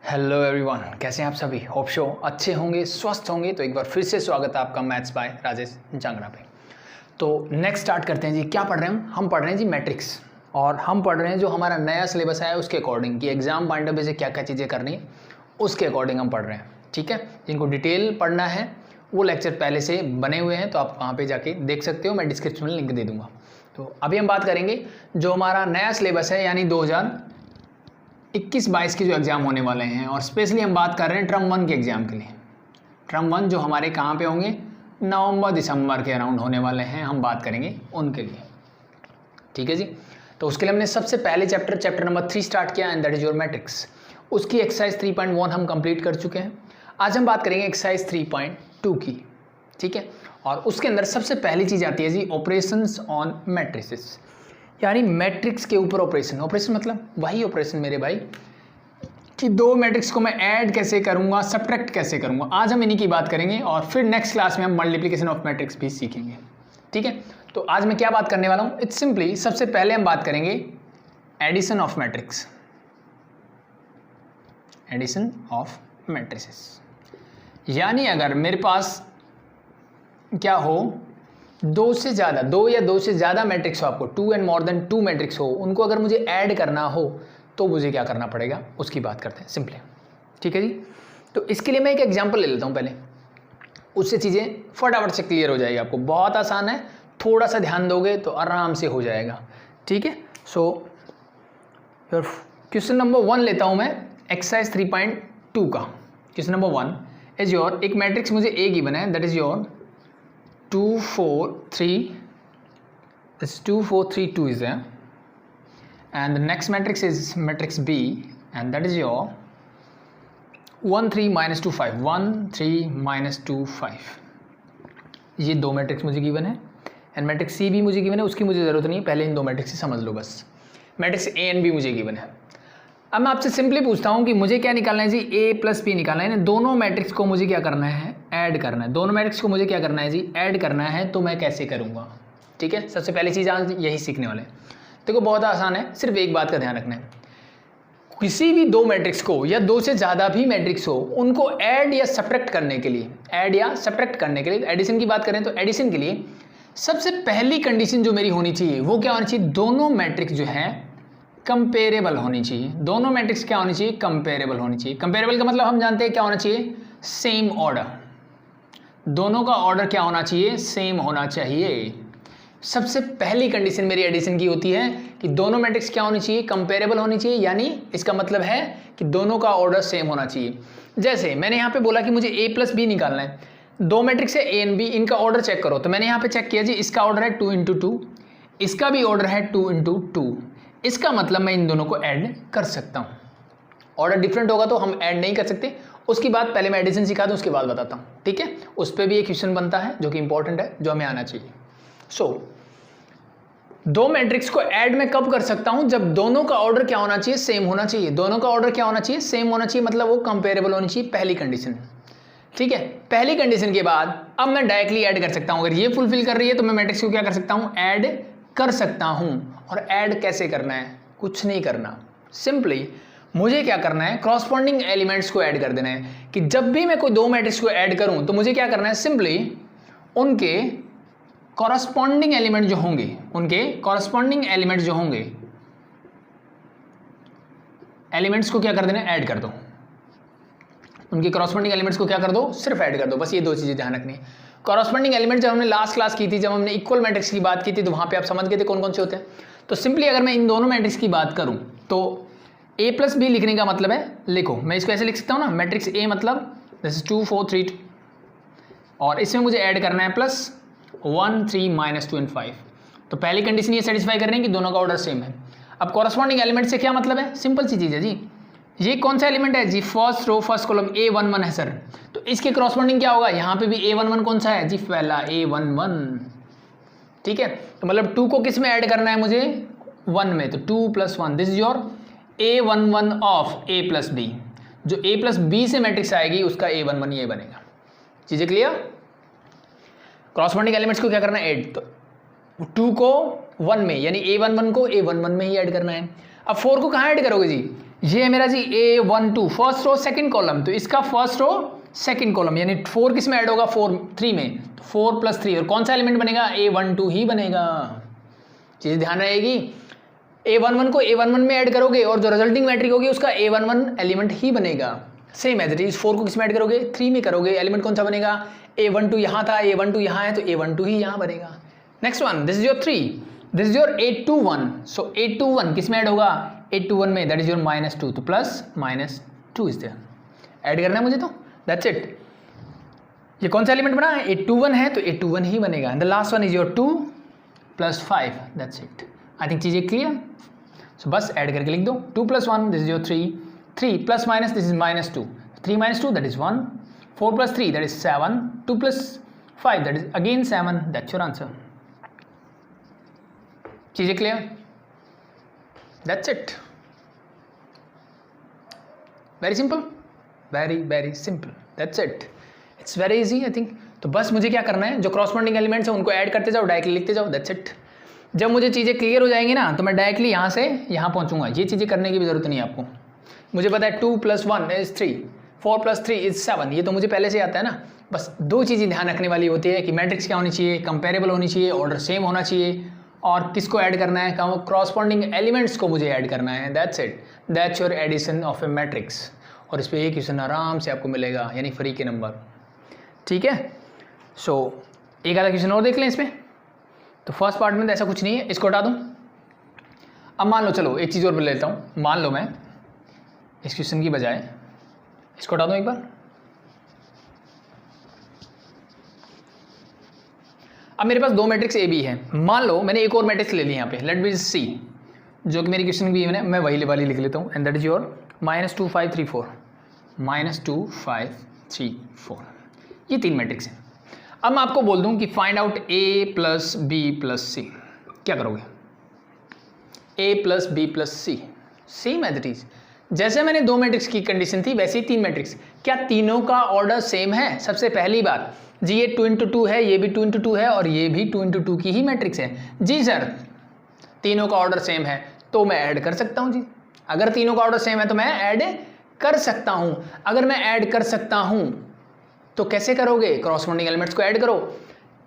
Hello everyone, कैसे हैं आप सभी। होप शो अच्छे होंगे, स्वस्थ होंगे। तो एक बार फिर से स्वागत है आपका मैथ्स बाय राजेश जांगड़ा पे। तो नेक्स्ट स्टार्ट करते हैं जी। क्या पढ़ रहे हैं हम पढ़ रहे हैं जी मैट्रिक्स, और हम पढ़ रहे हैं जो हमारा नया सिलेबस आया है उसके अकॉर्डिंग कि एग्जाम पॉइंट ऑफ व्यू से क्या क्या चीज़ें करनी है उसके अकॉर्डिंग हम पढ़ रहे हैं। ठीक है, जिनको डिटेल पढ़ना है वो लेक्चर पहले से बने हुए हैं, तो आप वहाँ पर जाके देख सकते हो। मैं डिस्क्रिप्शन में लिंक दे दूँगा। तो अभी हम बात करेंगे जो हमारा नया सिलेबस है, यानी 2021-22 के जो एग्ज़ाम होने वाले हैं, और स्पेशली हम बात कर रहे हैं टर्म 1 के एग्ज़ाम के लिए। टर्म 1 जो हमारे कहाँ पे होंगे, नवंबर दिसंबर के अराउंड होने वाले हैं, हम बात करेंगे उनके लिए। ठीक है जी। तो उसके लिए हमने सबसे पहले चैप्टर नंबर 3 स्टार्ट किया, and that is your matrix. उसकी एक्सरसाइज 3.1 हम कंप्लीट कर चुके हैं। आज हम बात करेंगे एक्सरसाइज 3.2 की। ठीक है, और उसके अंदर सबसे पहली चीज़ आती है जी ऑपरेशंस ऑन मैट्रिसेस, यानी मैट्रिक्स के ऊपर ऑपरेशन। ऑपरेशन मतलब वही ऑपरेशन मेरे भाई कि दो मैट्रिक्स को मैं ऐड कैसे करूंगा, सब्ट्रैक्ट कैसे करूंगा। आज हम इन्हीं की बात करेंगे, और फिर नेक्स्ट क्लास में हम मल्टीप्लिकेशन ऑफ मैट्रिक्स भी सीखेंगे। ठीक है, तो आज मैं क्या बात करने वाला हूं, इट्स सिंपली सबसे पहले हम बात करेंगे addition of matrix. Addition of matrices यानी अगर मेरे पास क्या हो, दो या दो से ज़्यादा मैट्रिक्स हो, आपको 2 एंड मोर देन 2 मैट्रिक्स हो, उनको अगर मुझे ऐड करना हो तो मुझे क्या करना पड़ेगा उसकी बात करते हैं सिंपली। ठीक है जी। तो इसके लिए मैं एक एग्जांपल ले लेता हूँ पहले, उससे चीज़ें फटाफट से क्लियर हो जाएगी आपको। बहुत आसान है, थोड़ा सा ध्यान दोगे तो आराम से हो जाएगा। ठीक है, सो क्वेश्चन नंबर 1 लेता हूँ मैं, एक्सरसाइज 3.2 का। क्वेश्चन नंबर 1 इज योर, एक मैट्रिक्स मुझे ए गिवन है, that is your 2 4 3, this 2 4 3 2 is there, and the next matrix is matrix B, and that is your 1 3 minus 2 5, 1 3 minus 2 5। ये दो मैट्रिक्स मुझे गिवन है, एंड मैट्रिक्स सी भी मुझे गिवन है, उसकी मुझे ज़रूरत नहीं है, पहले इन दो मैट्रिक्स से समझ लो बस। मैट्रिक्स ए एंड बी मुझे गिवन है। अब मैं आपसे सिंपली पूछता हूँ कि मुझे क्या निकालना है जी, ए प्लस बी निकालना है। दोनों मैट्रिक्स को मुझे क्या करना है, ऐड करना है। दोनों मैट्रिक्स को मुझे क्या करना है जी, ऐड करना है। तो मैं कैसे करूँगा? ठीक है, सबसे पहली चीज़ आज यही सीखने वाले हैं। देखो बहुत आसान है, सिर्फ एक बात का ध्यान रखना है, किसी भी दो मैट्रिक्स को या दो से ज़्यादा भी मैट्रिक्स हो, उनको ऐड या सब्ट्रैक्ट करने के लिए, ऐड या सब्ट्रैक्ट करने के लिए, एडिशन की बात करें तो एडिशन के लिए सबसे पहली कंडीशन जो मेरी होनी चाहिए वो क्या होनी चाहिए, दोनों मैट्रिक्स जो है कंपेरेबल होनी चाहिए। दोनों मैट्रिक्स क्या होनी चाहिए, कंपेरेबल होनी चाहिए। कंपेरेबल का मतलब हम जानते हैं क्या होना चाहिए, सेम ऑर्डर। दोनों का ऑर्डर क्या होना चाहिए, सेम होना चाहिए। सबसे पहली कंडीशन मेरी एडिशन की होती है कि दोनों मैट्रिक्स क्या होनी चाहिए, कंपेरेबल होनी चाहिए, यानी इसका मतलब है कि दोनों का ऑर्डर सेम होना चाहिए। जैसे मैंने यहाँ पे बोला कि मुझे a प्लस बी निकालना है, दो मैट्रिक्स है a एंड b, इनका ऑर्डर चेक करो। तो मैंने यहाँ पे चेक किया जी, इसका ऑर्डर है 2 × 2, इसका भी ऑर्डर है 2 × 2। इसका मतलब मैं इन दोनों को ऐड कर सकता हूँ। ऑर्डर डिफरेंट होगा तो हम ऐड नहीं कर सकते, उसकी बात पहले मैं एडिशन सिखा दूँ, उसके बाद बताता हूँ। ठीक है, उस पर भी एक क्वेश्चन बनता है जो कि इंपॉर्टेंट है, जो हमें आना चाहिए। दो मैट्रिक्स को ऐड मैं कब कर सकता हूं, जब दोनों का ऑर्डर क्या होना चाहिए, सेम होना चाहिए। दोनों का ऑर्डर क्या होना चाहिए, सेम होना चाहिए, मतलब वो कंपेरेबल होनी चाहिए, पहली कंडीशन। ठीक है, पहली कंडीशन के बाद अब मैं डायरेक्टली ऐड कर सकता हूं। अगर ये फुलफिल कर रही है तो मैं मैट्रिक्स को क्या कर सकता हूं, ऐड कर सकता हूं। और ऐड कैसे करना है, कुछ नहीं करना, सिंपली मुझे क्या करना है, क्रॉसपॉन्डिंग एलिमेंट्स को ऐड कर देना है। कि जब भी मैं कोई दो मैट्रिक्स को ऐड करूं तो मुझे क्या करना है, सिंपली उनके कॉरस्पॉन्डिंग एलिमेंट जो होंगे, उनके कॉरस्पॉन्डिंग एलिमेंट्स जो होंगे, एलिमेंट्स को क्या कर देना है, ऐड कर दो। उनके कॉरस्पॉन्डिंग एलिमेंट्स को क्या कर दो, सिर्फ ऐड कर दो। बस ये दो चीजें ध्यान रखनी है। कॉरस्पॉन्डिंग एलिमेंट जब हमने लास्ट क्लास की थी, जब हमने इक्वल मैट्रिक्स की बात की थी, तो वहां पे आप समझ गए थे कौन कौन से होते हैं। तो सिंपली अगर मैं इन दोनों मैट्रिक्स की बात करूं तो a प्लस बी लिखने का मतलब है, लिखो मैं इसको ऐसे लिख सकता हूं ना, मैट्रिक्स a मतलब दिस इज 2 4 3 2, और इसमें मुझे ऐड करना है प्लस 1 3 -2 एंड 5। तो पहली कंडीशन ये सेटिस्फाई कर रहे हैं कि दोनों का ऑर्डर सेम है। अब कॉरस्पॉन्डिंग एलिमेंट से क्या मतलब है, सिंपल सी चीज़ है जी, ये कौन सा एलिमेंट है जी, first row first column A11 है सर, तो इसके कॉरस्पॉन्डिंग क्या होगा, यहाँ पे भी A11 कौन सा है जी, पहला A11। ठीक है, तो मतलब 2 को किस में ऐड करना है मुझे, 1 में, तो 2 + 1, this is your A11 of A plus B. जो A प्लस बी से मैट्रिक्स आएगी उसका A11 ये बनेगा। चीज़ें क्लियर। क्रॉसपॉन्डिंग एलिमेंट्स को क्या करना है, ऐड। तो 2 को 1 में, यानी A11 को A11 में ही ऐड करना है। अब 4 को कहाँ ऐड करोगे जी, ये है मेरा जी A12 first row second column, तो इसका फर्स्ट रो सेकंड कॉलम यानी 4 किस में ऐड होगा 3 में, तो 4 + 3 और कौन सा एलिमेंट बनेगा A12 ही बनेगा। चीज़ ध्यान रहेगी, A11 को A11 में ऐड करोगे और जो रिजल्टिंग मैट्रिक होगी उसका A11 एलिमेंट ही बनेगा। सेम एज इट इज 4 को किस में ऐड करोगे 3 में करोगे, एलिमेंट कौन सा बनेगा A12 यहाँ था, A12 यहाँ है तो A12 ही यहाँ बनेगा। Next one, this is your 3, this is your A21, so A21 किस में ऐड होगा A21 में, दैट इज योर -2, तो +-2 इज देयर, ऐड करना है मुझे, तो दैट्स इट। ये कौन सा एलिमेंट बना है A21 है तो A21 ही बनेगा। And the last one is your 2 + 5, that's it. I think चीज़ें क्लियर, सो बस ऐड करके लिख दो 2 + 1 this is your 3, 3 ± this is -2, 3 - 2 that is 1, 4 + 3 that is 7, 2 + 5 that is again 7, that's your answer. चीज़ें clear, that's it, very simple, very simple, that's it, it's very easy I think. तो बस मुझे क्या करना है, जो क्रॉसपोंडिंग एलिमेंट्स हैं उनको ऐड करते जाओ, डायरेक्टली लिखते जाओ, दैट्स इट। जब मुझे चीज़ें क्लियर हो जाएंगी ना तो मैं डायरेक्टली यहाँ से यहाँ पहुँचूंगा, ये चीज़ें करने की भी जरूरत नहीं है आपको। मुझे पता है 2 + 1 इज 3, 4 + 3 इज 7, ये तो मुझे पहले से आता है ना। बस दो चीज़ें ध्यान रखने वाली होती है कि मैट्रिक्स क्या होनी चाहिए, कंपेरेबल होनी चाहिए, ऑर्डर सेम होना चाहिए, और किसको ऐड करना है, क्रॉसपोंडिंग एलिमेंट्स को मुझे ऐड करना है, that's it, that's your addition of a matrix. और इस पर एक क्वेश्चन आराम से आपको मिलेगा, यानी फ्री के नंबर, ठीक है। सो एक आधा क्वेश्चन और देख लें इसमें। तो फर्स्ट पार्ट में तो ऐसा कुछ नहीं है, इसको हटा दूँ। अब मान लो, चलो एक चीज़ और बोल लेता हूँ, मान लो मैं इस क्वेश्चन की बजाय इसको हटा दूँ एक बार। अब मेरे पास 2 मैट्रिक्स ए बी है, मान लो मैंने एक और मैट्रिक्स ले लिया यहाँ पे, लेट बी सी, जो कि मेरी क्वेश्चन की है, मैं वही वाली लिख लेता हूँ, एंड दैट इज योर -2 5 3 4, -2 5 3 4, ये 3 मैट्रिक्स हैं। अब मैं आपको बोल दूं कि find out A + B + C, क्या करोगे? A + B + C, same as it is, जैसे मैंने 2 मैट्रिक्स की कंडीशन थी वैसे ही 3 मैट्रिक्स। क्या तीनों का ऑर्डर सेम है? सबसे पहली बात जी, ये 2 × 2 है, ये भी 2 × 2 है, और ये भी 2 × 2 की ही मैट्रिक्स है। जी सर, तीनों का ऑर्डर सेम है तो मैं ऐड कर सकता हूँ जी। अगर तीनों का ऑर्डर सेम है तो मैं ऐड कर सकता हूँ। अगर मैं ऐड कर सकता हूँ तो कैसे करोगे? क्रॉसपोंडिंग एलिमेंट्स को ऐड करो।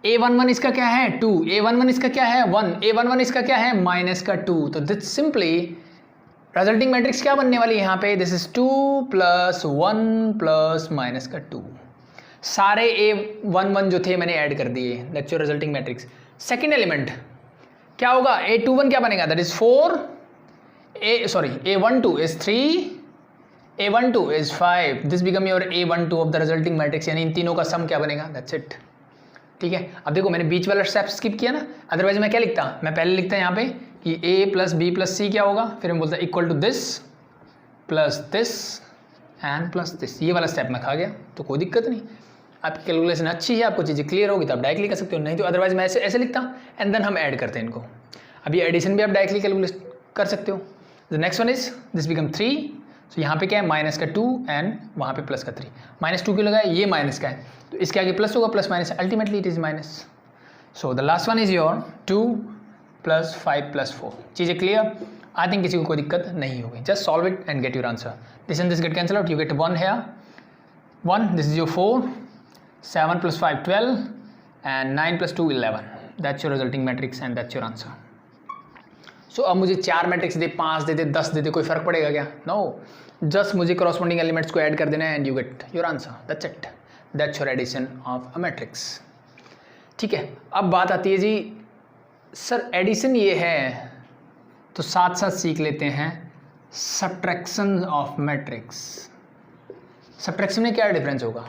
A11 इसका क्या है 2, A11 इसका क्या है 1, A11 इसका क्या है -2। तो दिस सिंपली रिजल्टिंग मैट्रिक्स क्या बनने वाली है यहाँ पे? This is 2 + 1 + -2। सारे A11 जो थे मैंने ऐड कर दिए, that's your resulting matrix. Second element क्या होगा? A21 क्या बनेगा? That is 4, A12 is 3, A12 is 5, this become your A12 of the resulting matrix, यानी इन तीनों का सम क्या बनेगा? That's it. ठीक है, अब देखो मैंने बीच वाला स्टेप स्किप किया ना, अदरवाइज मैं क्या लिखता? मैं पहले लिखता यहाँ पे कि A + B + C क्या होगा, फिर मैं बोलता equal to this plus this and plus this, ये वाला स्टेप मैं खा गया, तो कोई दिक्कत नहीं। आपकी कैलकुलेशन अच्छी है, आपको चीज़ें क्लियर होगी तो आप डायरेक्टली कर सकते हो, नहीं तो अदरवाइज मैं ऐसे लिखता एंड देन हम ऐड करते हैं इनको। अभी एडिशन भी आप डायरेक्टली कैलकुलेट कर सकते हो। The next one is this become 3, सो यहाँ पे क्या है -2 एंड वहाँ पे +3, -2 क्यों लगा है? ये माइनस का है तो इसके आगे प्लस होगा, plus ultimately it is minus. So the last one is your 2 + 5 + 4। चीज़ें क्लियर? आई थिंक किसी को कोई दिक्कत नहीं होगी। Just solve it and get your answer. This and this get cancel out, you get 1 here, 1, this is your 4, 7 + 5 12 and 9 + 2 11, that's your resulting matrix and that's your answer. So अब मुझे 4 matrix दे, 5 दे दे, 10 दे दे, कोई फर्क पड़ेगा क्या? नो, जस्ट मुझे corresponding elements को add कर देना है and you get your answer, that's it, that's your addition of a matrix. ठीक है, अब बात आती है जी सर एडिशन ये है, तो साथ साथ सीख लेते हैं सब्ट्रैक्शन ऑफ मैट्रिक्स। सब्ट्रैक्शन में क्या डिफरेंस होगा?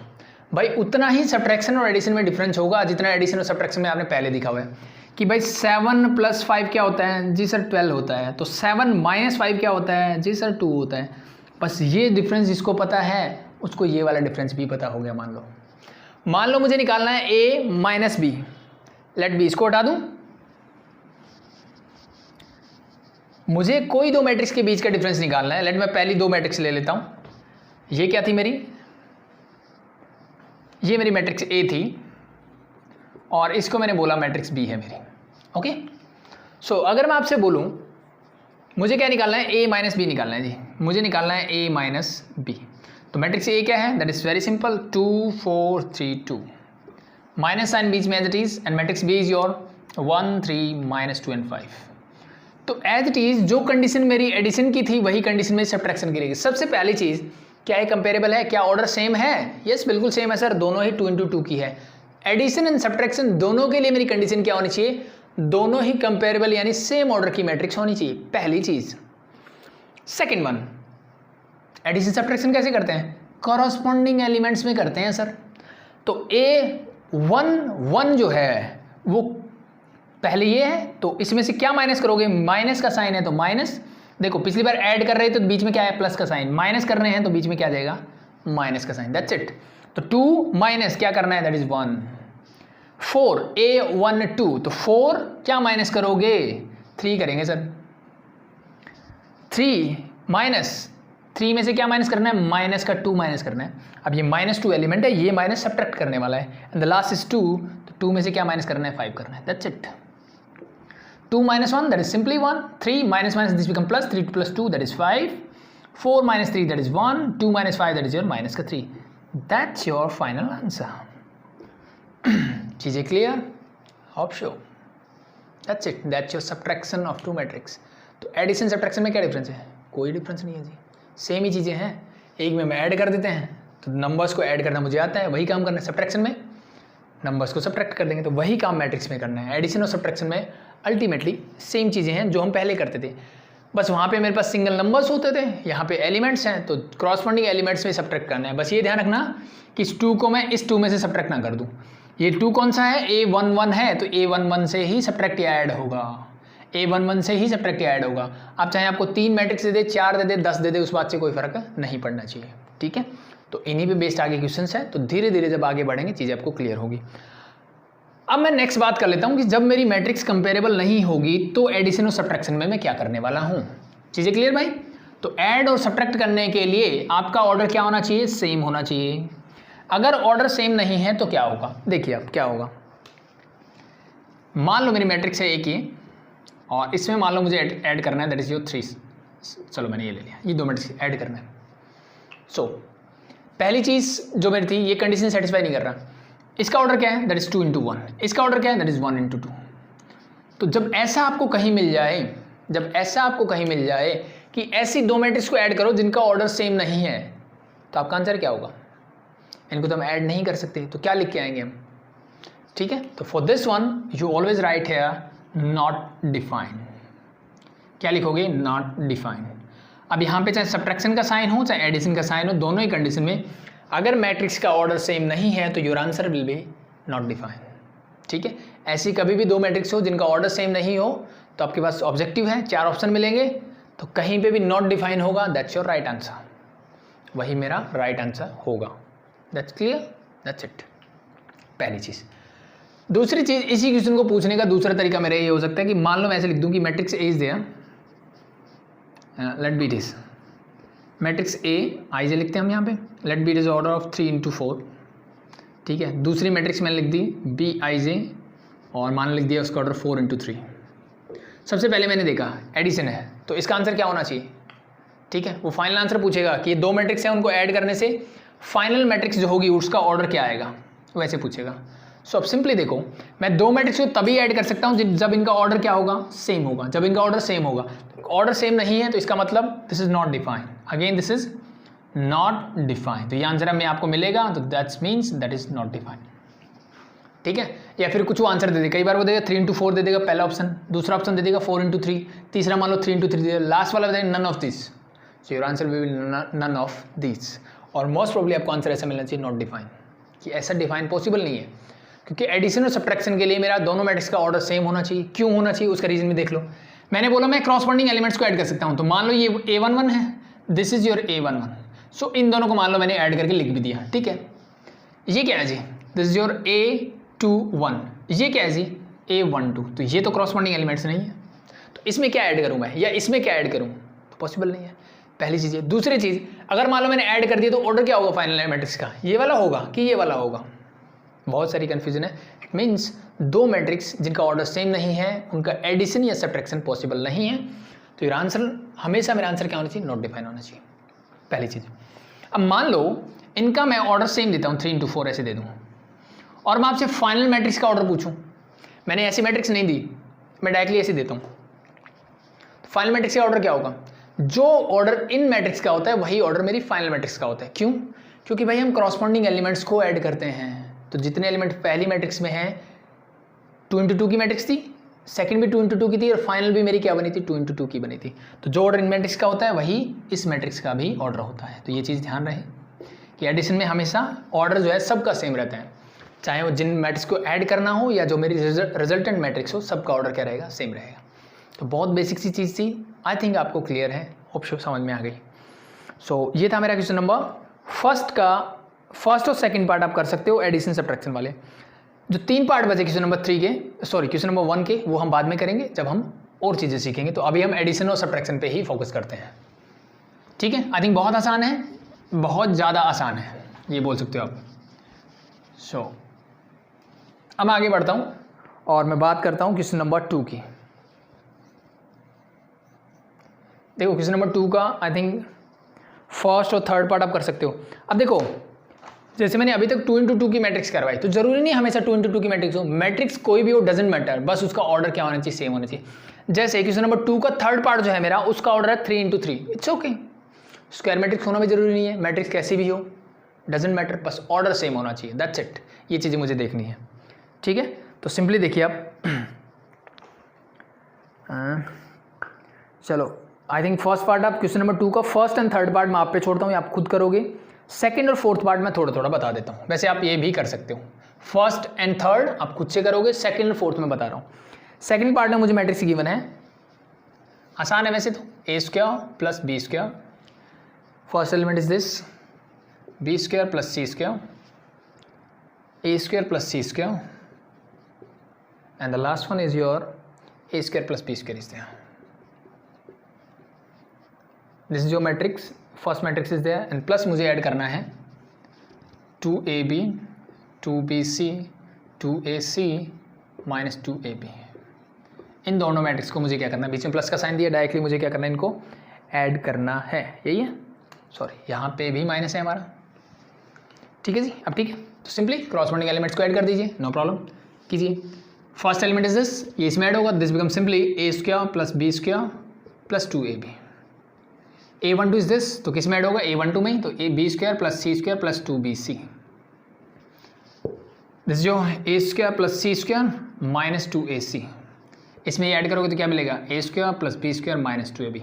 भाई उतना ही सब्ट्रैक्शन और एडिशन में डिफरेंस होगा जितना एडिशन और सब्ट्रैक्शन में आपने पहले देखा हुआ है कि भाई 7 + 5 क्या होता है? जी सर 12 होता है। तो 7 - 5 क्या होता है? जी सर 2 होता है। बस ये डिफरेंस जिसको पता है उसको ये वाला डिफरेंस भी पता हो गया। मान लो मुझे निकालना है A - B, लेट बी, इसको हटा दूं। मुझे कोई 2 मैट्रिक्स के बीच का डिफरेंस निकालना है। लेट मैं पहली 2 मैट्रिक्स ले लेता हूं। ये क्या थी मेरी? ये मेरी मैट्रिक्स A थी और इसको मैंने बोला मैट्रिक्स B है मेरी। ओके, सो अगर मैं आपसे बोलूं मुझे क्या निकालना है, ए माइनस बी निकालना है जी, मुझे निकालना है ए माइनस बी। तो मैट्रिक्स ए क्या है, that is very simple 2 4 3 2, minus sign बीच में as it is, and matrix B is your 1 3 -2 and 5। तो एज इट इज जो कंडीशन मेरी एडिशन की थी वही कंडीशन मेरी सब्ट्रैक्शन की रहेगी। सबसे पहली चीज़, क्या ये कंपेरेबल है, क्या ऑर्डर सेम है? यस बिल्कुल सेम है सर, दोनों ही 2 × 2 की है। एडिशन एंड सब्ट्रैक्शन दोनों के लिए मेरी कंडीशन क्या होनी चाहिए, दोनों ही कंपेरेबल यानी सेम ऑर्डर की मैट्रिक्स होनी चाहिए, पहली चीज। सेकंड वन, एडिशन सब्ट्रैक्शन कैसे करते हैं, कॉरस्पॉन्डिंग एलिमेंट्स में करते हैं सर। तो A11 जो है वो पहले ये है, तो इसमें से क्या माइनस करोगे, माइनस का साइन है तो माइनस, देखो पिछली बार ऐड कर रहे थे तो बीच में क्या है, प्लस का साइन, माइनस कर रहे हैं तो बीच में क्या आ जाएगा, माइनस का साइन, दैट्स इट। तो 2 माइनस क्या करना है, दैट इज 1। 4 A12, तो 4 क्या माइनस करोगे, 3 करेंगे सर। 3 माइनस 3 में से क्या माइनस करना है, माइनस का 2 माइनस करना है। अब ये -2 एलिमेंट है, ये माइनस सब्ट्रैक्ट करने वाला है, एंड द लास्ट इज 2, तो 2 में से क्या माइनस करना है, 5 करना है, that's it. 2 - 1 that is simply 1, 3 minus this become plus, 3 plus 2 that is 5, 4 minus 3 that is 1, 2 minus 5 that is your minus का 3, that's your final answer। चीज़ें clear? Hope so। That's it, that's your subtraction of two matrix। तो addition subtraction में क्या difference है, कोई difference नहीं है जी, same ही चीज़ें हैं। एक में ऐड कर देते हैं तो नंबर्स को ऐड करना मुझे आता है, वही काम करना है। सब्ट्रैक्शन में नंबर्स को सब्ट्रैक्ट कर देंगे, तो वही काम मैट्रिक्स में करना है। एडिशन और सब्ट्रैक्शन में अल्टीमेटली सेम चीज़ें हैं जो हम पहले करते थे, बस वहाँ पे मेरे पास सिंगल नंबर्स होते थे, यहाँ पे एलिमेंट्स हैं, तो क्रॉसपॉन्डिंग एलिमेंट्स में सब्ट्रैक्ट करना है। बस ये ध्यान रखना कि इस 2 को मैं इस 2 में से सब्ट्रैक्ट ना कर दूँ। ये 2 कौन सा है, A11 है, तो A11 से ही सब्ट्रैक्ट या ऐड होगा, A11 से ही सब्ट्रैक्ट या ऐड होगा। आप चाहे आपको 3 मैट्रिक्स दे दे, 4 दे दे, 10 दे दे, उस बात से कोई फर्क नहीं पड़ना चाहिए, ठीक है। तो इन्हीं पे बेस्ड आगे क्वेश्चंस हैं, तो धीरे धीरे जब आगे बढ़ेंगे चीज़ें आपको क्लियर होगी। अब मैं नेक्स्ट बात कर लेता हूँ कि जब मेरी मैट्रिक्स कंपेरेबल नहीं होगी तो एडिशन और सब्ट्रैक्शन में मैं क्या करने वाला हूँ। चीज़ें क्लियर भाई? तो ऐड और सब्ट्रैक्ट करने के लिए आपका ऑर्डर क्या होना चाहिए, सेम होना चाहिए। अगर ऑर्डर सेम नहीं है तो क्या होगा, देखिए अब क्या होगा। मान लो मेरी मैट्रिक्स है एक ही, और इसमें मान लो मुझे ऐड करना है, दैट इज योर 3। चलो मैंने ये ले लिया, ये 2 मैट्रिक्स ऐड करना है। सो पहली चीज़ जो मेरी थी, ये कंडीशन सेटिस्फाई नहीं कर रहा, इसका ऑर्डर क्या है, दैट इज 2 × 1, इसका ऑर्डर क्या है, दैट इज 1 × 2। तो जब ऐसा आपको कहीं मिल जाए, कि ऐसी 2 मैट्रिक्स को ऐड करो जिनका ऑर्डर सेम नहीं है, तो आपका आंसर क्या होगा, इनको तो हम ऐड नहीं कर सकते, तो क्या लिख के आएंगे हम, ठीक है। तो for this one you always right hair not defined, क्या लिखोगे, नॉट डिफाइंड। अब यहाँ पे चाहे सब्ट्रैक्शन का साइन हो चाहे एडिशन का साइन हो, दोनों ही कंडीशन में अगर मैट्रिक्स का ऑर्डर सेम नहीं है तो your answer will B not defined, ठीक है। ऐसी कभी भी 2 मैट्रिक्स हो जिनका ऑर्डर सेम नहीं हो, तो आपके पास ऑब्जेक्टिव है, 4 ऑप्शन मिलेंगे, तो कहीं पे भी नॉट डिफाइन होगा, दैट्स योर राइट आंसर, वही मेरा राइट आंसर होगा। दैट्स क्लियर, दैट्स इट, पहली चीज़। दूसरी चीज़, इसी क्वेश्चन को पूछने का दूसरा तरीका मेरा ये हो सकता है कि मान लो मैं ऐसे लिख दूँ कि matrix A is there, let be it is matrix A, I J लिखते हैं हम यहाँ पे, let be it is order of 3 × 4, ठीक है। दूसरी मैट्रिक्स मैंने लिख दी बी आई जे, और मान लिख दिया उसका ऑर्डर 4 × 3। सबसे पहले मैंने देखा एडिशन है, तो इसका आंसर क्या होना चाहिए, ठीक है। वो फाइनल आंसर पूछेगा कि ये 2 मैट्रिक्स हैं, उनको ऐड करने से फाइनल मैट्रिक्स जो होगी उसका ऑर्डर क्या आएगा, वैसे पूछेगा। सो अब सिंपली देखो, मैं 2 मैट्रिक्स को तभी ऐड कर सकता हूँ जब इनका ऑर्डर क्या होगा, सेम होगा। जब इनका ऑर्डर सेम होगा, ऑर्डर सेम नहीं है तो इसका मतलब this is not defined, again this is not defined, तो ये आंसर हमें आपको मिलेगा, तो that's means that is not defined, ठीक है। या फिर कुछ वो आंसर दे दे, कई बार वो देगा 3 × 4 दे देगा पहला ऑप्शन, दूसरा ऑप्शन दे देगा 4 × 3, तीसरा मान लो 3 × 3 दे देगा, लास्ट वाला बताएगा none of this, so your answer will be none of this. और मोस्ट प्रोबेबली आपको आंसर ऐसा मिलना चाहिए नॉट डिफाइंड, कि ऐसा डिफाइन पॉसिबल नहीं है, क्योंकि एडिशन और सब्ट्रैक्शन के लिए मेरा दोनों मैट्रिक्स का ऑर्डर सेम होना चाहिए। क्यों होना चाहिए, उसका रीजन भी देख लो। मैंने बोला मैं क्रॉसपॉन्डिंग एलिमेंट्स को ऐड कर सकता हूं, तो मान लो ये A11 है, दिस इज योर A11, सो इन दोनों को मान लो मैंने ऐड करके लिख भी दिया, ठीक है। ये क्या है जी, दिस इज योर A21, ये क्या है जी A12, तो ये तो क्रॉसपॉन्डिंग एलिमेंट्स नहीं है, तो इसमें क्या ऐड करूं मैं, या इसमें क्या ऐड करूं, तो पॉसिबल नहीं है, पहली चीज़ है। दूसरी चीज़, अगर मान लो मैंने ऐड कर दिया तो ऑर्डर क्या होगा फाइनल मैट्रिक्स का, ये वाला होगा कि ये वाला होगा, बहुत सारी कन्फ्यूजन है। इट मीन्स 2 मैट्रिक्स जिनका ऑर्डर सेम नहीं है उनका एडिशन या सब्ट्रैक्शन पॉसिबल नहीं है। तो ये आंसर हमेशा मेरा आंसर क्या होना चाहिए, नॉट डिफाइन होना चाहिए, पहली चीज़। अब मान लो इनका मैं ऑर्डर सेम देता हूँ, 3 into 4 ऐसे दे दूँ, और मैं आपसे फाइनल मैट्रिक्स का ऑर्डर पूछूँ, मैंने ऐसी मैट्रिक्स नहीं दी, मैं डायरेक्टली ऐसे देता हूँ, फाइनल मैट्रिक्स का ऑर्डर क्या होगा, जो ऑर्डर इन मैट्रिक्स का होता है वही ऑर्डर मेरी फाइनल मैट्रिक्स का होता है। क्यों? क्योंकि भाई हम क्रॉसपॉन्डिंग एलिमेंट्स को ऐड करते हैं, तो जितने एलिमेंट पहली मैट्रिक्स में हैं 2 into 2 की मैट्रिक्स थी, सेकंड भी 2 into 2 की थी, और फाइनल भी मेरी क्या बनी थी, 2 into 2 की बनी थी। तो जो ऑर्डर इन मैट्रिक्स का होता है वही इस मैट्रिक्स का भी ऑर्डर होता है। तो ये चीज़ ध्यान रहे कि एडिशन में हमेशा ऑर्डर जो है सबका सेम रहता है, चाहे वो जिन मैट्रिक्स को ऐड करना हो या जो मेरी रिजल्टेंट मैट्रिक्स हो, सबका ऑर्डर क्या रहेगा, सेम रहेगा। तो बहुत बेसिक सी चीज़ थी, आई थिंक आपको क्लियर है, होप सो समझ में आ गई। सो ये था मेरा क्वेश्चन नंबर फर्स्ट और सेकंड पार्ट आप कर सकते हो एडिशन सब्ट्रैक्शन वाले। जो 3 पार्ट बचे क्वेश्चन नंबर 3 के, सॉरी क्वेश्चन नंबर 1 के, वो हम बाद में करेंगे जब हम और चीज़ें सीखेंगे। तो अभी हम एडिशन और सब्ट्रैक्शन पे ही फोकस करते हैं, ठीक है। आई थिंक बहुत आसान है, बहुत ज़्यादा आसान है, ये बोल सकते हो आप। सो अब मैं आगे बढ़ता हूँ और मैं बात करता हूँ क्वेश्चन नंबर 2 की। देखो क्वेश्चन नंबर 2 का आई थिंक फर्स्ट और थर्ड पार्ट आप कर सकते हो। अब देखो जैसे मैंने अभी तक 2 into 2 की मैट्रिक्स करवाई, तो जरूरी नहीं हमेशा 2 into 2 की मैट्रिक्स हो, मैट्रिक्स कोई भी हो डजेंट मैटर, बस उसका ऑर्डर क्या होना चाहिए, सेम होना चाहिए। जैसे क्वेश्चन नंबर 2 का थर्ड पार्ट जो है मेरा, उसका ऑर्डर है 3 into 3, it's okay. Square matrix होना भी जरूरी नहीं है, मैट्रिक्स कैसी भी हो डजेंट मैटर, बस ऑर्डर सेम होना चाहिए, दैट्स इट। ये चीज़ें मुझे देखनी है, ठीक है। तो सिंपली देखिए आप चलो आई थिंक फर्स्ट पार्ट आप क्वेश्चन नंबर 2 का फर्स्ट एंड थर्ड पार्ट मैं आप पे छोड़ता हूँ, आप खुद करोगे। सेकंड और फोर्थ पार्ट में थोड़ा थोड़ा बता देता हूँ, वैसे आप ये भी कर सकते हो। फर्स्ट एंड थर्ड आप खुद से करोगे, सेकंड और फोर्थ में बता रहा हूँ। सेकंड पार्ट में मुझे मैट्रिक्स गिवन है, आसान है वैसे तो, a square plus b square, first element is this b square plus c square, a square plus c square, and the last one is your a square plus b square is there. This is your matrix, first matrix is there, and plus मुझे add करना है 2ab 2bc 2ac minus 2ab। इन दोनों matrix को मुझे क्या करना है, बीच में प्लस का साइन दिया, डायरेक्टली मुझे क्या करना है, इनको ऐड करना है, यही है। सॉरी यहाँ पे भी माइनस है हमारा, ठीक है जी। अब ठीक है, तो सिंपली क्रॉसपॉन्डिंग एलिमेंट्स को ऐड कर दीजिए, नो प्रॉब्लम, कीजिए। फर्स्ट एलिमेंट इज दिस, ये इसमें ऐड होगा, this become simply a square plus b square plus 2ab। a12 is this, तो किस में ऐड होगा, a12 में, तो b square plus c square plus 2bc। This जो a square plus c square minus 2ac, इसमें ये ऐड करोगे तो क्या मिलेगा, a square plus b square minus 2ab,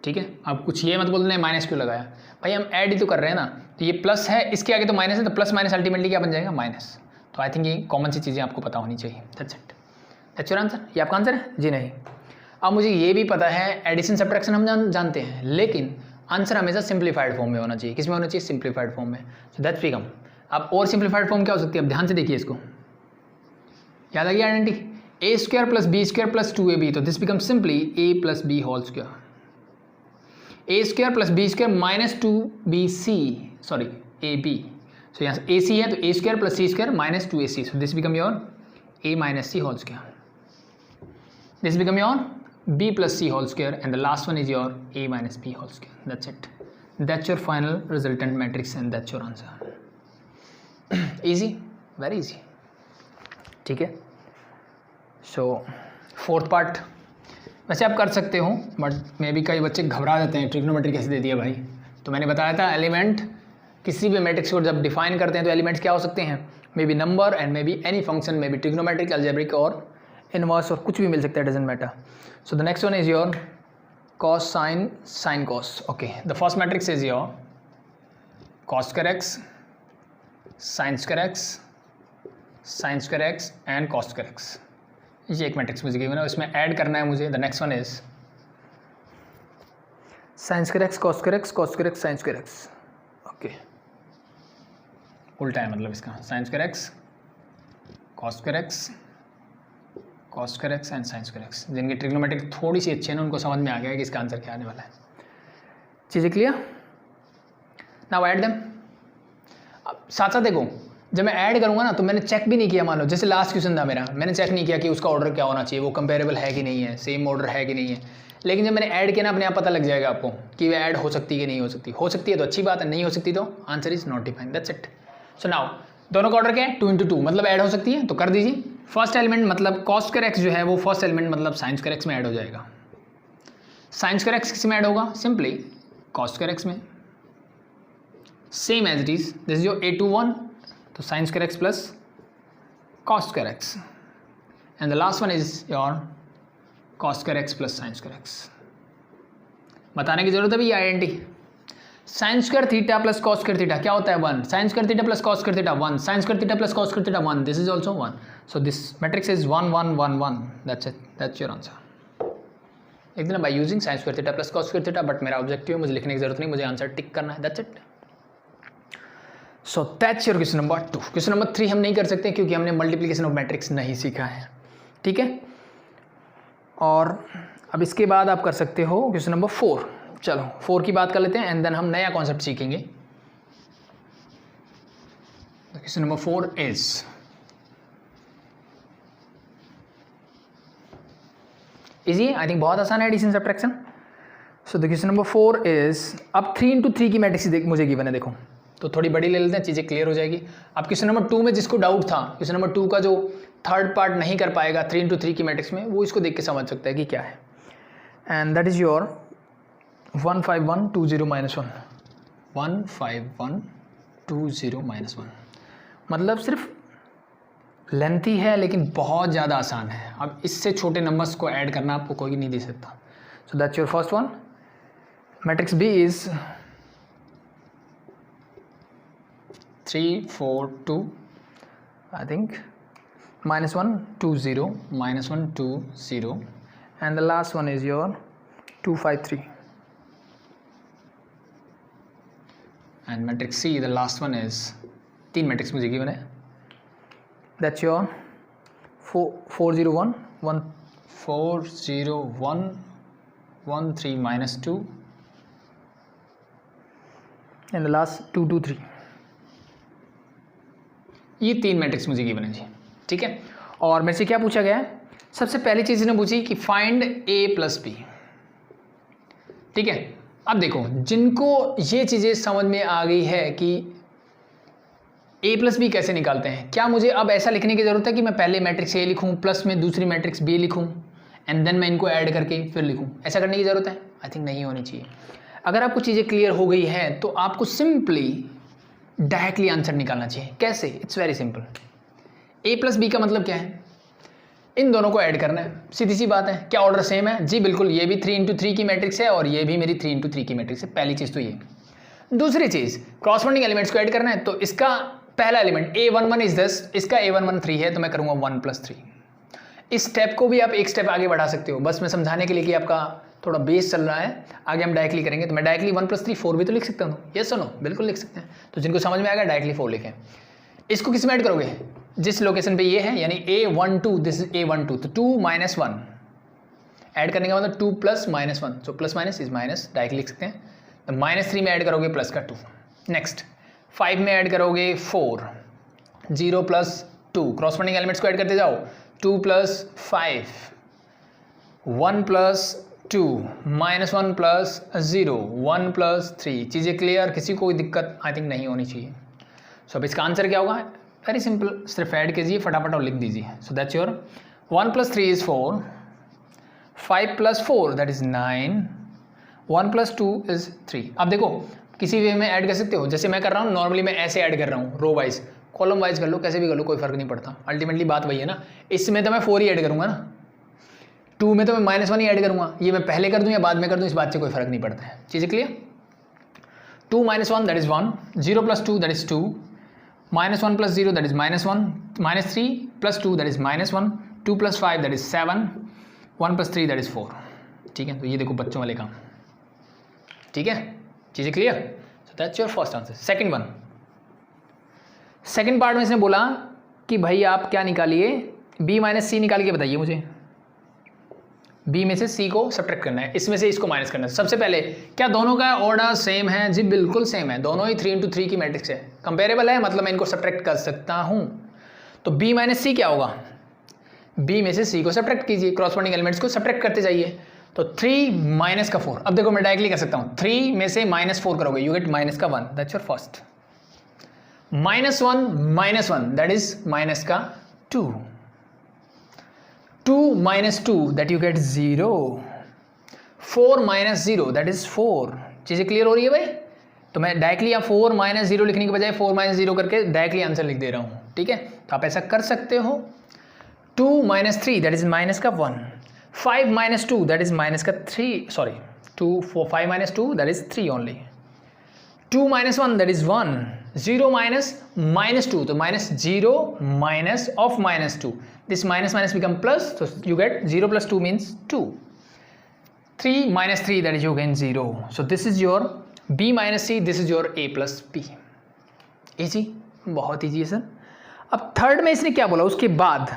ठीक है। अब कुछ ये मत बोलना माइनस क्यों लगाया, भाई हम ऐड ही तो कर रहे हैं ना, तो ये प्लस है, इसके आगे तो माइनस है, तो प्लस माइनस अल्टीमेटली क्या बन जाएगा, माइनस। तो आई थिंक ये कॉमन सी चीज़ें आपको पता होनी चाहिए, that's it, that's your answer. ये आपका आंसर है जी? नहीं। अब मुझे ये भी पता है एडिशन सब्ट्रैक्शन हम जानते हैं, लेकिन आंसर हमेशा सिंप्लीफाइड फॉर्म में होना चाहिए। किस में होना चाहिए, सिंप्लीफाइड फॉर्म में। सो दैट्स बिकम, अब और सिंप्लीफाइड फॉर्म क्या हो सकती है, अब ध्यान से देखिए इसको, याद आ गया identity, a square plus b square plus 2ab, तो this become simply a plus b whole square, a square plus b square minus 2bc, sorry ab, so यहाँ से ac है तो a square plus c square minus 2ac, so this become your a minus c whole square, this become your b plus c whole square, and the last one is your a minus b whole square. That's it. That's your final resultant matrix and that's your answer. Easy, very easy. ठीक है। So fourth part वैसे आप कर सकते हो, but मे भी कई बच्चे घबरा जाते हैं, ट्रिग्नोमेट्री कैसे दे दिया भाई। तो मैंने बताया था एलिमेंट किसी भी मैट्रिक्स को जब डिफाइन करते हैं तो एलिमेंट्स क्या हो सकते हैं, may be number and may be any function, may be trigonometric, algebraic और इनवर्स, और कुछ भी मिल सकता है, doesn't matter. So the next one is your cos sin sin cos. Okay, the first matrix is your cos square x, sin square x, sin square x and cos square x. ये एक matrix मुझे given है, इसमें add करना है मुझे। The next one is sin square x, cos square x, cos square x, sin square x. Okay, उल्टा है मतलब इसका, sin square x, cos square x, cos square x and sin square x। जिनकी trigonometric थोड़ी सी अच्छी है ना, उनको समझ में आ गया कि इसका आंसर क्या आने वाला है। चीज़ें क्लियर? Now add them. अब साथ साथ देखो, जब मैं ऐड करूँगा ना तो मैंने चेक भी नहीं किया, मान लो जैसे लास्ट क्वेश्चन था मेरा, मैंने चेक नहीं किया कि उसका ऑर्डर क्या होना चाहिए, वो कंपेरेबल है कि नहीं है, सेम ऑर्डर है कि नहीं है। लेकिन जब मैंने ऐड किया ना अपने आप पता लग जाएगा आपको कि वह ऐड हो सकती है कि नहीं हो सकती। हो सकती है तो अच्छी बात है, नहीं हो सकती तो answer is not defined, that's it. So now दोनों का ऑर्डर क्या है, 2 × 2, मतलब ऐड हो सकती है तो कर दीजिए। फर्स्ट एलिमेंट मतलब कॉस स्क्वायर एक्स जो है वो फर्स्ट एलिमेंट मतलब साइन स्क्वायर एक्स में ऐड हो जाएगा। साइन स्क्वायर एक्स किस में ऐड होगा, सिंपली कॉस स्क्वायर एक्स में, same as it is this is your a21, तो sine square x plus cos square x, and the last one is your cos square x plus sine square x. बताने की जरूरत है भैया identity. Sign square theta plus cos square theta क्या होता है 1, sign square theta plus cos square theta 1, sign square theta plus cos square theta 1, this is also 1, so this matrix is 1 1 1 1, that's it, that's your answer. एक दिन by using sign square theta plus cos square theta, but मेरा objective है मुझे लिखने की जरूरत नहीं, मुझे आंसर टिक करना है, that's it. So that's your question number 2। Question number 3 हम नहीं कर सकते क्योंकि हमने मल्टीप्लिकेशन ऑफ मैट्रिक्स नहीं सीखा है, ठीक है। और अब इसके बाद आप कर सकते हो क्वेश्चन नंबर 4। चलो 4 की बात कर लेते हैं एंड देन हम नया कॉन्सेप्ट सीखेंगे। Question number 4 is easy, I think बहुत आसान है addition subtraction. So the question number 4 is, अब 3 × 3 की मैट्रिक्स मुझे गिवन है, देखो तो थोड़ी बड़ी ले लेते हैं, चीज़ें क्लियर हो जाएगी। अब क्वेश्चन नंबर 2 में जिसको डाउट था, क्वेश्चन नंबर 2 का जो थर्ड पार्ट नहीं कर पाएगा 3 × 3 की मैट्रिक्स में, वो इसको देख के समझ सकता है कि क्या है, एंड दैट इज योर 1 5 1 2 0 -1, 1 5 1 2 0 -1, मतलब सिर्फ लेंथी है लेकिन बहुत ज़्यादा आसान है। अब इससे छोटे नंबर्स को ऐड करना आपको कोई नहीं दे सकता। So that's your first one. Matrix B is 3 4 2, I think -1 2 0 -1 2 0, and the last one is your 2 5 3, and matrix C the last one is 3 matrix मुझे गिवन है, that's your 4 0 1 1 4 0 1 1 3 -2, and the last 2 2 3। ये 3 matrix मुझे given है जी, ठीक है। और मेरे से क्या पूछा गया है, सबसे पहली चीज़ इन्होंने पूछी कि फाइंड a + b, ठीक है। अब देखो जिनको ये चीज़ें समझ में आ गई है कि a + b कैसे निकालते हैं, क्या मुझे अब ऐसा लिखने की ज़रूरत है कि मैं पहले मैट्रिक्स a लिखूँ प्लस में दूसरी मैट्रिक्स b लिखूँ एंड देन मैं इनको ऐड करके फिर लिखूँ, ऐसा करने की ज़रूरत है? आई थिंक नहीं होनी चाहिए। अगर आपको चीज़ें क्लियर हो गई हैं तो आपको सिंपली डायरेक्टली आंसर निकालना चाहिए। कैसे? It's very simple. a + b का मतलब क्या है, इन दोनों को ऐड करना है, सीधी सी बात है। क्या ऑर्डर सेम है? जी बिल्कुल, ये भी 3 × 3 की मैट्रिक्स है और ये भी मेरी 3 × 3 की मैट्रिक्स है। पहली चीज़ तो ये। दूसरी चीज़, क्रॉसपोंडिंग एलिमेंट्स को ऐड करना है, तो इसका पहला एलिमेंट a11 इज 10, इसका a11 3 है, तो मैं करूँगा 1 + 3। इस स्टेप को भी आप एक स्टेप आगे बढ़ा सकते हो, बस मैं समझाने के लिए कि आपका थोड़ा बेस चल रहा है, आगे हम डायरेक्टली करेंगे। तो मैं डायरेक्टली 1 + 3 4 भी तो लिख सकता हूँ, यस और नो? बिल्कुल लिख सकते हैं। तो जिनको समझ में आएगा डायरेक्टली 4 लिखें। इसको किस में ऐड करोगे? जिस लोकेशन पे ये है, यानी a12, दिस इज a12, तो 2 - 1 ऐड करने का मतलब 2 + -1, so plus minus is minus, directly लिख सकते हैं। तो -3 में ऐड करोगे प्लस का 2, नेक्स्ट 5 में ऐड करोगे 4, 0 + 2, क्रॉसपोंडिंग एलिमेंट्स को ऐड करते जाओ, 2 + 5, 1 + 2, -1 + 0, 1 + 3। चीज़ें क्लियर? किसी को कोई दिक्कत आई थिंक नहीं होनी चाहिए। सो अब इसका आंसर क्या होगा? वेरी सिंपल, सिर्फ ऐड कीजिए फटाफट और लिख दीजिए। सो that's your 1 + 3 is 4, 5 + 4 that is 9, 1 + 2 is 3। अब देखो किसी वे में ऐड कर सकते हो, जैसे मैं कर रहा हूँ नॉर्मली, मैं ऐसे ऐड कर रहा हूँ, रो वाइज, कॉलम वाइज कर लो, कैसे भी कर लो, कोई फर्क नहीं पड़ता। अल्टीमेटली बात वही है ना। इसमें तो मैं 4 ही ऐड करूँगा ना, 2 में तो मैं -1 ही ऐड करूँगा। ये मैं पहले कर दूँ या बाद में कर दूँ, इस बात से कोई फर्क नहीं पड़ता है। चीज़ें clear? 2 - 1 that is 1, 0 + 2 that is 2, -1 + 0 that is -1, -3 + 2 that is -1, 2 + 5 that is 7, 1 + 3 that is 4। ठीक है, तो ये देखो बच्चों वाले काम। ठीक है, चीज़ें clear? So that's your first answer. Second one, second part में इसने बोला कि भाई आप क्या निकालिए, b - c निकाल के बताइए मुझे। b में से c को सब्ट्रैक्ट करना है, इसमें से इसको माइनस करना है। सबसे पहले क्या दोनों का ऑर्डर सेम है? जी बिल्कुल सेम है, दोनों ही 3 × 3 की मैट्रिक्स है, कंपेरेबल है, मतलब मैं इनको सब्ट्रैक्ट कर सकता हूं। तो b - c क्या होगा? b में से c को सब्ट्रैक्ट कीजिए, क्रॉसपोंडिंग एलिमेंट्स को सब्ट्रैक्ट करते जाइए। तो 3 माइनस का 4, अब देखो मैं डायरेक्टली कर सकता हूँ, 3 में से -4 करोगे यू गेट माइनस का 1, that's your first. -1 that is minus का 2, 2 - 2 that you get 0, 4 - 0 that is 4। चीज़ें क्लियर हो रही है भाई? तो मैं डायरेक्टली यहाँ 4 - 0 लिखने के बजाय 4 - 0 करके डायरेक्टली आंसर लिख दे रहा हूँ, ठीक है? तो आप ऐसा कर सकते हो। 2 - 3 दैट इज माइनस का 1, 5 - 2 दैट इज माइनस का 3, sorry 5 - 2 that is 3 only, 2 - 1 that is 1, 0 - -2 तो -0 minus of -2, this minus become plus, so you get 0 + 2 means 2, 3 - 3 that is you gain 0, so this is your B - C, this is your A + B। Easy, बहुत easy है sir. अब third में इसने क्या बोला उसके बाद,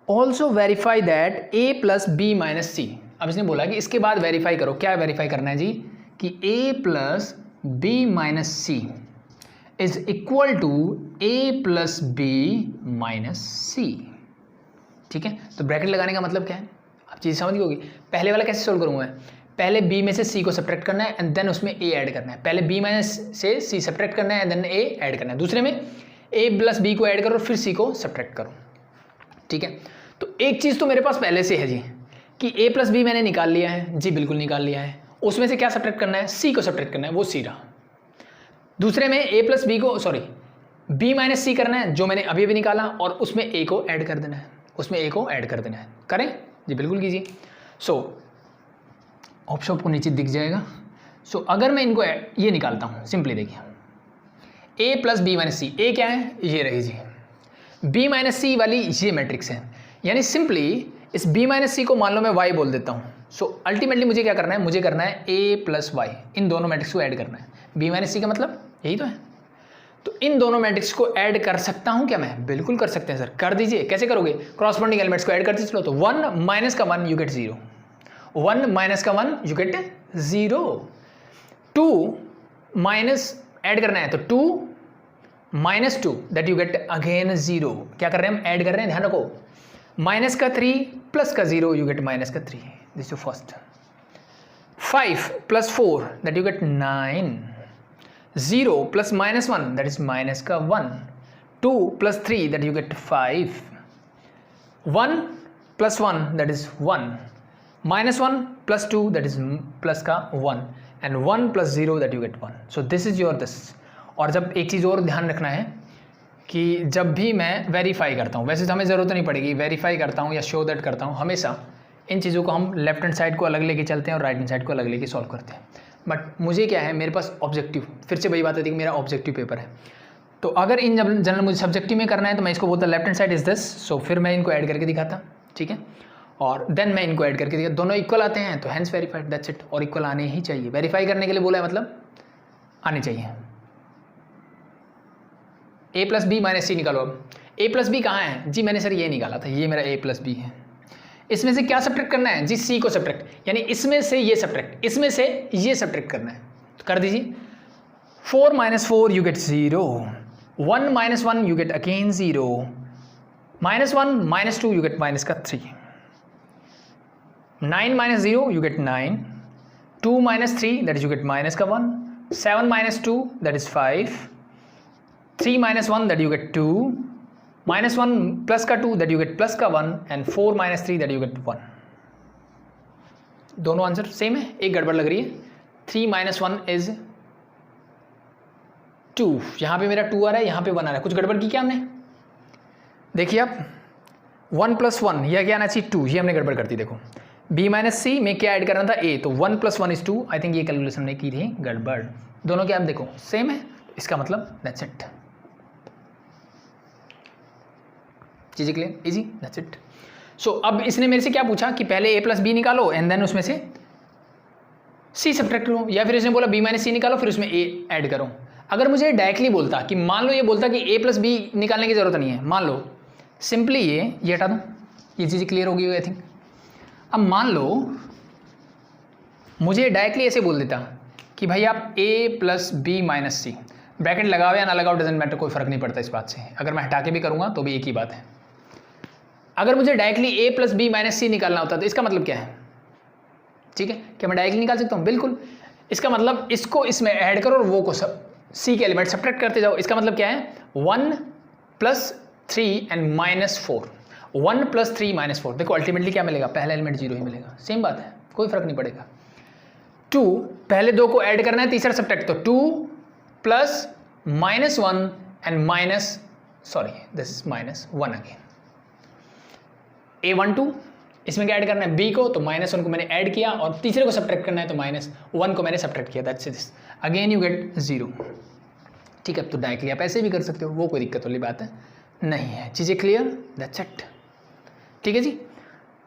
also verify that A + B - C। अब इसने बोला कि इसके बाद वेरीफाई करो, क्या वेरीफाई करना है जी, कि A + B - C is equal to A + B - C, ठीक है? तो ब्रैकेट लगाने का मतलब क्या है, आप चीज़ समझ गई होगी। पहले वाला कैसे सोल्व करूँगा मैं, पहले B में से C को सब्ट्रैक्ट करना है एंड देन उसमें A ऐड करना है, पहले B - से C सब्ट्रैक्ट करना है एंड देन A ऐड करना है, दूसरे में A + B को ऐड करो फिर C को सब्ट्रैक्ट करो, ठीक है? तो एक चीज़ तो मेरे पास पहले से है जी कि A + B मैंने निकाल लिया है जी, बिल्कुल निकाल लिया है, उसमें से क्या सब्ट्रैक्ट करना है, C को सब्ट्रैक्ट करना है, वो C रहा। दूसरे में A + B को सॉरी B - C करना है जो मैंने अभी अभी निकाला, और उसमें A को ऐड कर देना है, उसमें A को ऐड कर देना है। करें जी, बिल्कुल कीजिए। सो ऑप्शन आपको नीचे दिख जाएगा। सो अगर मैं इनको ये निकालता हूँ, सिंपली देखिए A + B - C, A क्या है, ये रही जी, B - C वाली ये मैट्रिक्स है, यानी सिंपली इस B - C को मान लो मैं Y बोल देता हूँ। सो अल्टीमेटली मुझे क्या करना है, मुझे करना है A + Y, इन दोनों मैट्रिक्स को ऐड करना है। B - C का मतलब यही तो है, तो इन दोनों मैट्रिक्स को ऐड कर सकता हूं क्या मैं, बिल्कुल कर सकते हैं सर, कर दीजिए। कैसे करोगे, क्रॉसपोंडिंग एलिमेंट्स को ऐड करते चलो, तो 1 - 1 you get 0, 1 - 1 you get 0, 2 minus add करना है तो 2 - 2 दैट यू गेट अगेन 0। क्या कर रहे हैं हम, ऐड कर रहे हैं, ध्यान रखो, -3 + का 0 you get -3, this is first. 5 + 4 that you get 9, 0 + -1 that is -1, 2 + 3 that you get 5, 1 + 1 that is 1, -1 + 2 that is +1 and 1 + 0 that you get 1। so this is your this। और जब एक चीज़ और ध्यान रखना है कि जब भी मैं वेरीफाई करता हूँ, वैसे तो हमें ज़रूरत नहीं पड़ेगी, वेरीफाई करता हूँ या शो दैट करता हूँ, हमेशा इन चीज़ों को हम लेफ्ट हैंड साइड को अलग लेके चलते हैं और राइट हैंड साइड को अलग लेके सॉल्व करते हैं। बट मुझे क्या है, मेरे पास ऑब्जेक्टिव, फिर से वही बात आती है कि मेरा ऑब्जेक्टिव पेपर है, तो अगर इन जनरल मुझे सब्जेक्टिव में करना है तो मैं इसको बोलता left hand side is this, so फिर मैं इनको ऐड करके दिखाता, ठीक है? और देन मैं इनको ऐड करके दिखा, दोनों इक्वल आते हैं तो हैंस वेरीफाइड, दैट्स इट। और इक्वल आने ही चाहिए, वेरीफाई करने के लिए बोला है मतलब आने चाहिए। A + B - C निकालो। अब A + B कहाँ है जी, मैंने सर ये निकाला था, ये मेरा A + B है। इसमें से क्या सब्ट्रैक्ट करना है जी, C को सब्ट्रैक्ट, यानी इसमें से ये सब्ट्रैक्ट, इसमें से ये सब्ट्रैक्ट करना है, तो कर दीजिए। 4 - 4 you get 0, 1 - 1 you get again 0, -1 - 2 you get -3, 9 - 0 you get 9, 2 - 3 that is you get -1, 7 - 2 that is 5, 3 - 1 that you get 2, -1 + का 2 that you get +1 and 4 - 3 that you get 1। दोनों आंसर सेम है, एक गड़बड़ लग रही है। 3 - 1 इज 2, यहाँ पे मेरा 2 आ रहा है, यहाँ पे 1 आ रहा है, कुछ गड़बड़ की क्या हमने, देखिए आप 1 + 1 यह क्या आना चाहिए 2, ये हमने गड़बड़ कर दी। देखो B - C में क्या ऐड करना था A, तो 1 + 1 is 2, आई थिंक ये कैलकुलेशन हमने की थी गड़बड़। दोनों क्या आप देखो सेम है, इसका मतलब दैट्स इट, चीज़ें क्लियर, इजी, दैट्स इट। सो अब इसने मेरे से क्या पूछा कि पहले A + B निकालो एंड देन उसमें से C सब्ट्रैक्ट करो, या फिर इसने बोला B - C निकालो फिर उसमें A ऐड करो। अगर मुझे डायरेक्टली बोलता कि मान लो ये बोलता कि A + B निकालने की ज़रूरत नहीं है, मान लो सिंपली ये हटा दूँ, ये चीज़ें क्लियर होगी आई थिंक। अब मान लो मुझे डायरेक्टली ऐसे बोल देता कि भाई आप A + B - C, ब्रैकेट लगाओ या ना लगाओ डजेंट मैटर, कोई फ़र्क नहीं पड़ता इस बात से, अगर मैं हटा के भी करूँगा तो भी एक ही बात है। अगर मुझे डायरेक्टली A + B - C निकालना होता तो इसका मतलब क्या है, ठीक है, क्या मैं डायरेक्टली निकाल सकता हूँ? बिल्कुल। इसका मतलब इसको इसमें ऐड करो और वो को सब सी के एलिमेंट सब्ट्रैक्ट करते जाओ। इसका मतलब क्या है? 1 + 3 एंड -4, 1 + 3 -4। देखो अल्टीमेटली क्या मिलेगा? पहला एलिमेंट 0 ही मिलेगा, सेम बात है, कोई फर्क नहीं पड़ेगा। 2 पहले दो को ऐड करना है, तीसरा सब्ट्रैक्ट, तो 2 + -1 and this is -1 again. A12 इसमें क्या ऐड करना है? B को, तो -1 को मैंने ऐड किया और तीसरे को सब्ट्रैक्ट करना है तो -1 को मैंने सब्ट्रैक्ट किया, that's this, again you gate 0। ठीक है, तो डायरेक्टली आप ऐसे भी कर सकते हो, वो कोई दिक्कत वाली बात है नहीं है। चीज़ें क्लियर? That's it. ठीक है जी।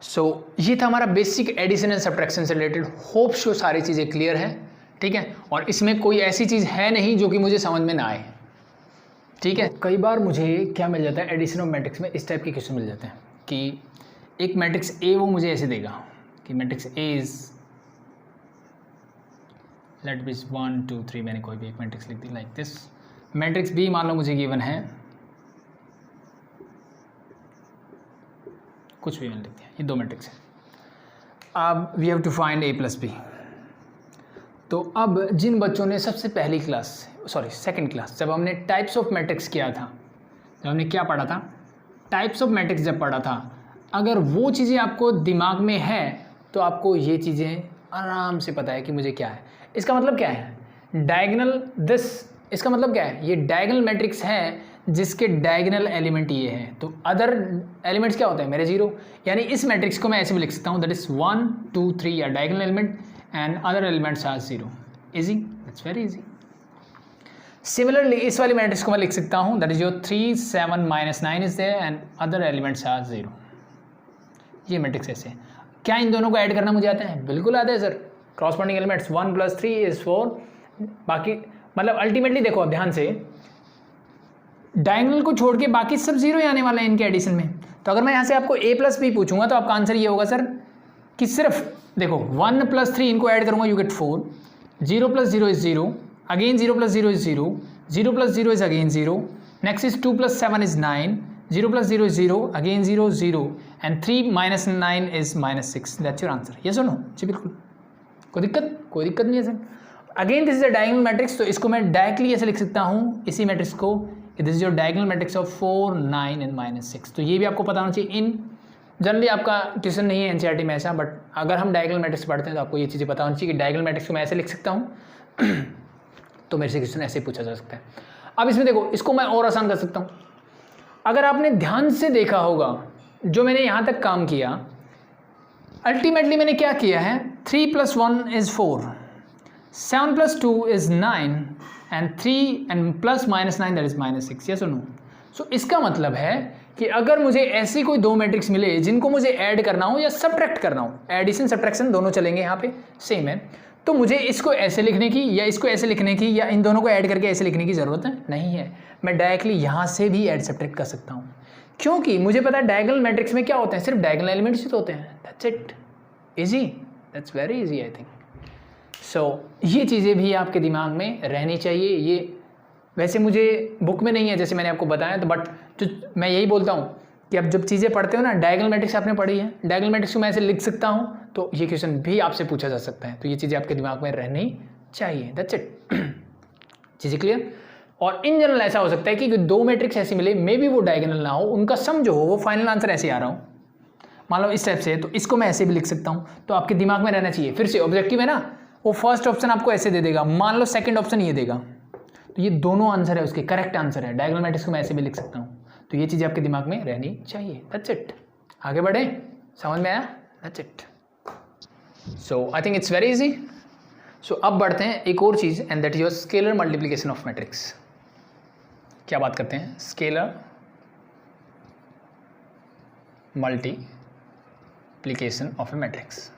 सो ये था हमारा बेसिक एडिशन एंड सब्ट्रैक्शन से रिलेटेड। होप सो सारी चीज़ें क्लियर हैं। ठीक है, और इसमें कोई ऐसी चीज़ है नहीं जो कि मुझे समझ में ना आए। ठीक है, कई बार मुझे क्या मिल जाता है एडिशन ऑफ मैट्रिक्स में, इस टाइप के क्वेश्चन मिल जाते हैं कि एक मैट्रिक्स ए वो मुझे ऐसे देगा कि matrix A is let B 1 2 3, मैंने कोई भी एक मैट्रिक्स लिख दी लाइक दिस। मैट्रिक्स बी मान लो मुझे गिवन है, कुछ भी मैंने लिख दिया, ये दो मैट्रिक्स है। अब we have to find A + B. तो अब जिन बच्चों ने सबसे पहली क्लास, सेकंड क्लास, जब हमने टाइप्स ऑफ मैट्रिक्स किया था, जब हमने क्या पढ़ा था, टाइप्स ऑफ मैट्रिक्स जब पढ़ा था, अगर वो चीज़ें आपको दिमाग में है तो आपको ये चीज़ें आराम से पता है कि मुझे क्या है। इसका मतलब क्या है? डायगोनल दिस, इसका मतलब क्या है? ये डायगोनल मैट्रिक्स है जिसके डायगोनल एलिमेंट ये है, तो अदर एलिमेंट्स क्या होते हैं मेरे? 0। यानी इस मैट्रिक्स को मैं ऐसे भी लिख सकता हूँ, दैट इज 1 2 3 या diagonal element and other elements are 0। Easy, that's very easy. Similarly इस वाली मैट्रिक्स को मैं लिख सकता हूँ, that is your 3 7 -9 is there and other elements are 0। ये मैट्रिक्स ऐसे। क्या इन दोनों को ऐड करना मुझे आता है? बिल्कुल आता है सर। Corresponding elements 1 + 3 is 4। बाकी मतलब अल्टीमेटली देखो अब ध्यान से, डायगोनल को छोड़ के बाकी सब 0 ही आने वाले हैं इनके एडिशन में। तो अगर मैं यहाँ से आपको a + b पूछूंगा तो आपका आंसर ये होगा सर कि सिर्फ देखो 1 + 3 इनको ऐड करूंगा, you get 4, 0 + 0 is 0, again 0 + 0 is 0, 0 + 0 is again 0, next is 2 + 7 is 9, 0 + 0 is 0, again 0 0 and 3 - 9 is -6। That's your answer। Yes or no? जी बिल्कुल, कोई दिक्कत नहीं है sir. Again this is a diagonal matrix, तो इसको मैं डायरेक्टली ऐसे लिख सकता हूँ इसी मैट्रिक्स को, this is your diagonal matrix of 4 9 and -6। तो ये भी आपको पता होना चाहिए। इन जनरली आपका ट्यूशन नहीं है एनसीईआरटी में ऐसा, बट अगर हम डायगोनल मैट्रिक्स पढ़ते हैं तो आपको ये चीज़ें पता होनी चाहिए कि डायगोनल मैट्रिक्स को मैं ऐसे लिख सकता हूँ तो मेरे से क्वेश्चन ऐसे पूछा जा सकता है। अब इसमें देखो, इसको मैं और आसान कर सकता हूँ। अगर आपने ध्यान से देखा होगा जो मैंने यहाँ तक काम किया, अल्टीमेटली मैंने क्या किया है, 3 + 1 is 4, 7 + 2 is 9 and 3 and plus -9 that is -6। yes or no? सो इसका मतलब है कि अगर मुझे ऐसी कोई दो मैट्रिक्स मिले जिनको मुझे ऐड करना हो या सब्ट्रैक्ट करना हो, एडिशन सब्ट्रैक्शन दोनों चलेंगे यहाँ पे, सेम है, तो मुझे इसको ऐसे लिखने की या इसको ऐसे लिखने की या इन दोनों को ऐड करके ऐसे लिखने की ज़रूरत नहीं है। मैं डायरेक्टली यहाँ से भी ऐड सब्ट्रैक्ट कर सकता हूँ, क्योंकि मुझे पता है डायगोनल मैट्रिक्स में क्या होते हैं, सिर्फ डायगोनल एलिमेंट्स ही तो होते हैं। That's it, easy, that's very easy I think. So ये चीज़ें भी आपके दिमाग में रहनी चाहिए। ये वैसे मुझे बुक में नहीं है जैसे मैंने आपको बताया, तो बट जो मैं यही बोलता हूँ कि अब जब चीज़ें पढ़ते हो ना, डायगोनल मैट्रिक्स आपने पढ़ी है, डायगोनल मैट्रिक्स को मैं ऐसे लिख सकता हूँ, तो ये क्वेश्चन भी आपसे पूछा जा सकता है। तो ये चीज़ें आपके दिमाग में रहनी चाहिए। That's it. चीज़ें क्लियर? और इन जनरल ऐसा हो सकता है कि दो मैट्रिक्स ऐसी मिले, मे बी वो डायगोनल ना हो, उनका सम जो हो वो फाइनल आंसर ऐसे आ रहा हो, मान लो इस टाइप से, तो इसको मैं ऐसे भी लिख सकता हूँ। तो आपके दिमाग में रहना चाहिए। फिर से ऑब्जेक्टिव है ना, वो फर्स्ट ऑप्शन आपको ऐसे दे देगा, मान लो सेकंड ऑप्शन ये देगा, तो ये दोनों आंसर है, उसके करेक्ट आंसर है। डायगोनल मैट्रिक्स को मैं ऐसे भी लिख सकता हूँ। तो ये चीज़ें आपके दिमाग में रहनी चाहिए। That's it. आगे बढ़े, समझ में आया? That's it. So I think it's very easy. So अब बढ़ते हैं एक और चीज़, and that is your scalar multiplication of matrix. क्या बात करते हैं? Scalar multiplication of a matrix.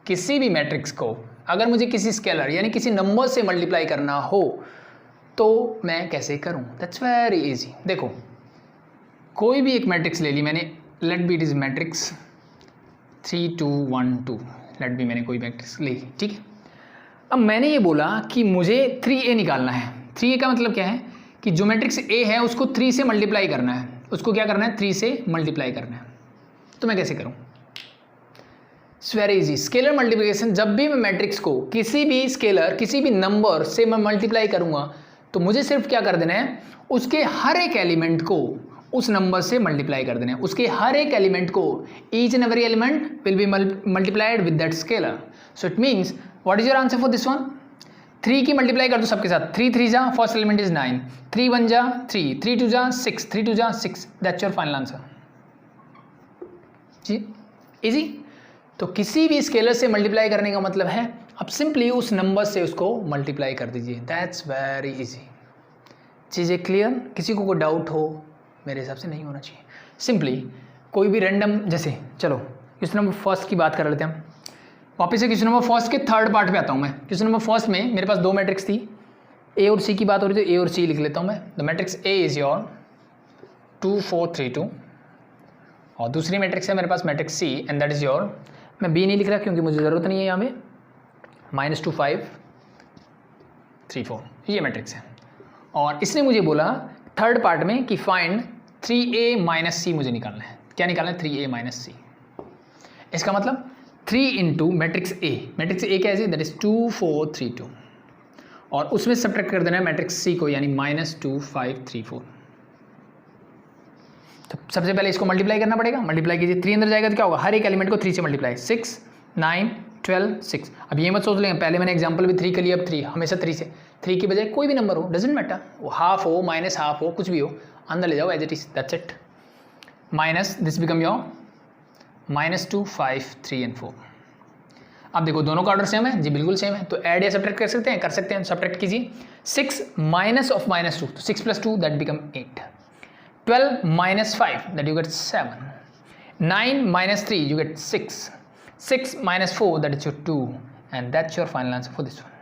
किसी भी मैट्रिक्स को अगर मुझे किसी स्केलर यानी किसी नंबर से मल्टीप्लाई करना हो तो मैं कैसे करूं? That's very easy. देखो, कोई भी एक मैट्रिक्स ले ली मैंने, let be it is matrix 3 2 1 2, let be मैंने कोई मैट्रिक्स ली, ठीक है। अब मैंने ये बोला कि मुझे 3a निकालना है। 3a का मतलब क्या है कि जो मैट्रिक्स a है उसको 3 से मल्टीप्लाई करना है। उसको क्या करना है? 3 से मल्टीप्लाई करना है। तो मैं कैसे करूँ? It's very easy. Scalar multiplication, जब भी मैं मैट्रिक्स को किसी भी स्केलर किसी भी नंबर से मैं मल्टीप्लाई करूँगा तो मुझे सिर्फ क्या कर देना है, उसके हर एक एलिमेंट को उस नंबर से मल्टीप्लाई कर देना है। उसके हर एक एलिमेंट को, each and every element will be multiplied with that scalar. So it means what is your answer for this one? 3 की मल्टीप्लाई कर दो सबके साथ। 3 3 जा, फर्स्ट एलिमेंट इज 9, 3 1 जा 3, 3 2 जा 6, 3 2 जा 6, दैट्स योर फाइनल आंसर। जी इजी। तो किसी भी स्केलर से मल्टीप्लाई करने का मतलब है आप सिंपली उस नंबर से उसको मल्टीप्लाई कर दीजिए। That's very easy. चीज़ें क्लियर? किसी को कोई डाउट हो? मेरे हिसाब से नहीं होना चाहिए। सिंपली कोई भी रैंडम, जैसे चलो क्वेश्चन नंबर फर्स्ट की बात कर लेते हैं हम। वापस से क्वेश्चन नंबर फर्स्ट के थर्ड पार्ट पे आता हूँ मैं। क्वेश्चन नंबर फर्स्ट में मेरे पास 2 मैट्रिक्स थी, ए और सी की बात हो रही थी, ए और सी लिख लेता हूँ मैं। The matrix A is your 2 4 3 2 और दूसरी मैट्रिक्स है मेरे पास matrix C and that is your, मैं बी नहीं लिख रहा क्योंकि मुझे ज़रूरत नहीं है यहाँ में, -2 5 3 4 ये मैट्रिक्स है। और इसने मुझे बोला थर्ड पार्ट में कि फाइंड 3a माइनस सी मुझे निकालना है। क्या निकालना है? 3a माइनस सी। इसका मतलब 3 into matrix A. Matrix A क्या है? दैट इज 2 4 3 2 और उसमें सब्ट्रैक्ट कर देना है मैट्रिक्स सी को, यानी -2 5 3 4। तो सबसे पहले इसको मल्टीप्लाई करना पड़ेगा। मल्टीप्लाई कीजिए, 3 अंदर जाएगा तो क्या होगा? हर एक एलिमेंट को 3 से मल्टीप्लाई, 6 9 12 6। अब ये मत सोच लेंगे, पहले मैंने एग्जांपल भी 3 के लिए, अब 3 हमेशा 3 से, 3 की बजाय कोई भी नंबर हो, डजेंट मैटर, वो हाफ हो माइनस हाफ हो कुछ भी हो, अंदर ले जाओ as it is, that's it. Minus this become your -2 5 3 and 4। अब देखो दोनों का ऑर्डर सेम है जी, बिल्कुल सेम है, तो ऐड या सब्ट्रैक्ट कर सकते हैं? कर सकते हैं। सब्ट्रैक्ट कीजिए, 6 माइनस ऑफ -2 तो 6 + 2 that become 8, 12 minus 5 that you get 7, 9 minus 3 you get 6, 6 minus 4 that is your 2 and that's your final answer for this one.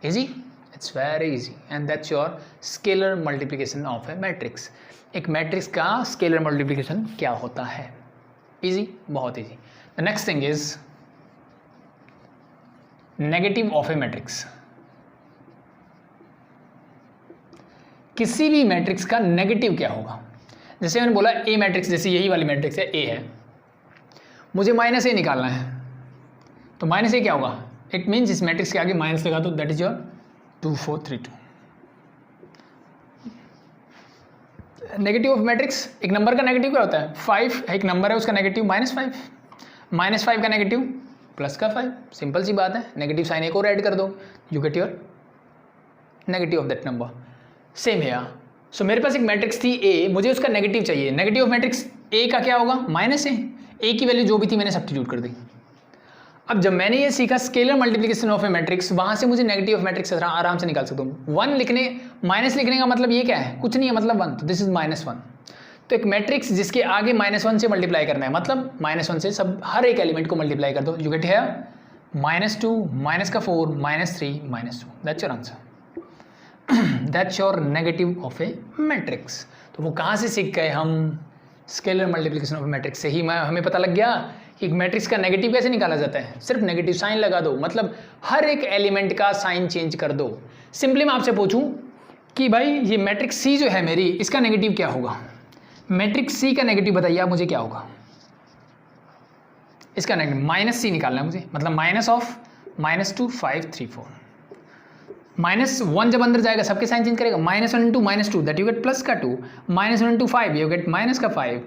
Easy? It's very easy and that's your scalar multiplication of a matrix. एक matrix का scalar multiplication क्या होता है? Easy? बहुत easy. The next thing is negative of a matrix. किसी भी matrix का negative क्या होगा? जैसे मैंने बोला ए मैट्रिक्स, जैसे यही वाली मैट्रिक्स है, ए है, मुझे -a निकालना है, तो -a क्या होगा? इट मीन्स इस मैट्रिक्स के आगे माइनस लगा दो, that is your 2 4 3 2। Negative of matrix, एक नंबर का नेगेटिव क्या होता है? 5 एक नंबर है, उसका नेगेटिव -5, -5 का नेगेटिव प्लस का 5, सिंपल सी बात है। नेगेटिव साइन एक और ऐड कर दो, you get your negative of that number. Same है। सो मेरे पास एक मैट्रिक्स थी ए, मुझे उसका नेगेटिव चाहिए। नेगेटिव ऑफ मैट्रिक्स ए का क्या होगा? -a। ए की वैल्यू जो भी थी मैंने सब्स्टिट्यूट कर दी। अब जब मैंने ये सीखा scalar multiplication of a matrix, वहां से मुझे नेगेटिव ऑफ मैट्रिक्स आराम से निकाल सकता हूँ। 1 लिखने, माइनस लिखने का मतलब ये क्या है? कुछ नहीं है, मतलब 1, तो दिस इज -1। तो एक मैट्रिक्स जिसके आगे -1 से मल्टीप्लाई करना है, मतलब -1 से सब हर एक एलिमेंट को मल्टीप्लाई कर दो, you get here -2 -4 -3 -2, that's your answer. That's your negative of a matrix. तो वो कहाँ से सीख गए हम? स्केलर मल्टीप्लिकेशन ऑफ मैट्रिक्स से ही हमें पता लग गया कि मैट्रिक्स का नेगेटिव कैसे निकाला जाता है। सिर्फ नेगेटिव साइन लगा दो, मतलब हर एक एलिमेंट का साइन चेंज कर दो। सिंपली मैं आपसे पूछूं कि भाई ये मैट्रिक्स सी जो है मेरी, इसका नेगेटिव क्या होगा? मैट्रिक्स सी का नेगेटिव बताइए आप मुझे क्या होगा? इसका नेगेटिव -c निकालना है मुझे, मतलब -2 5 3 4। -1 जब अंदर जाएगा सबके साइन चेंज करेगा, -1 × -2 दैट यू गेट प्लस का 2, -1 × 5 यू गेट माइनस का 5,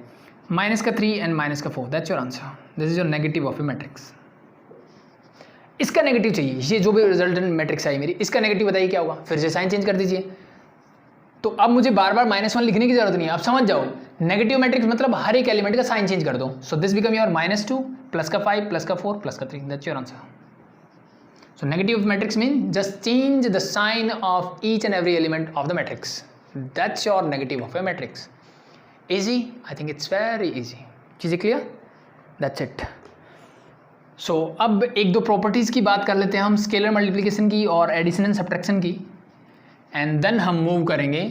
माइनस का 3 एंड माइनस का 4, that's your answer. This is your negative of a matrix. इसका नेगेटिव चाहिए, ये जो भी रिजल्टेंट मैट्रिक्स आई मेरी, इसका नेगेटिव बताइए क्या होगा? फिर से साइन चेंज कर दीजिए। तो अब मुझे बार बार -1 लिखने की जरूरत नहीं है, आप समझ जाओ। नेगेटिव मैट्रिक्स मतलब हर एक एलिमेंट का साइन चेंज कर दो। सो दिस बिकम योर -2 प्लस का 5 प्लस का 4 प्लस का 3, that's your answer. So negative of matrix means just change the sign of each and every element of the matrix. That's your negative of a matrix. Easy? I think it's very easy. चीज़ें clear? That's it. So अब एक दो properties की बात कर लेते हैं हम, स्केलर मल्टीप्लिकेशन की और एडिशन एंड सब्ट्रैक्शन की, एंड देन हम मूव करेंगे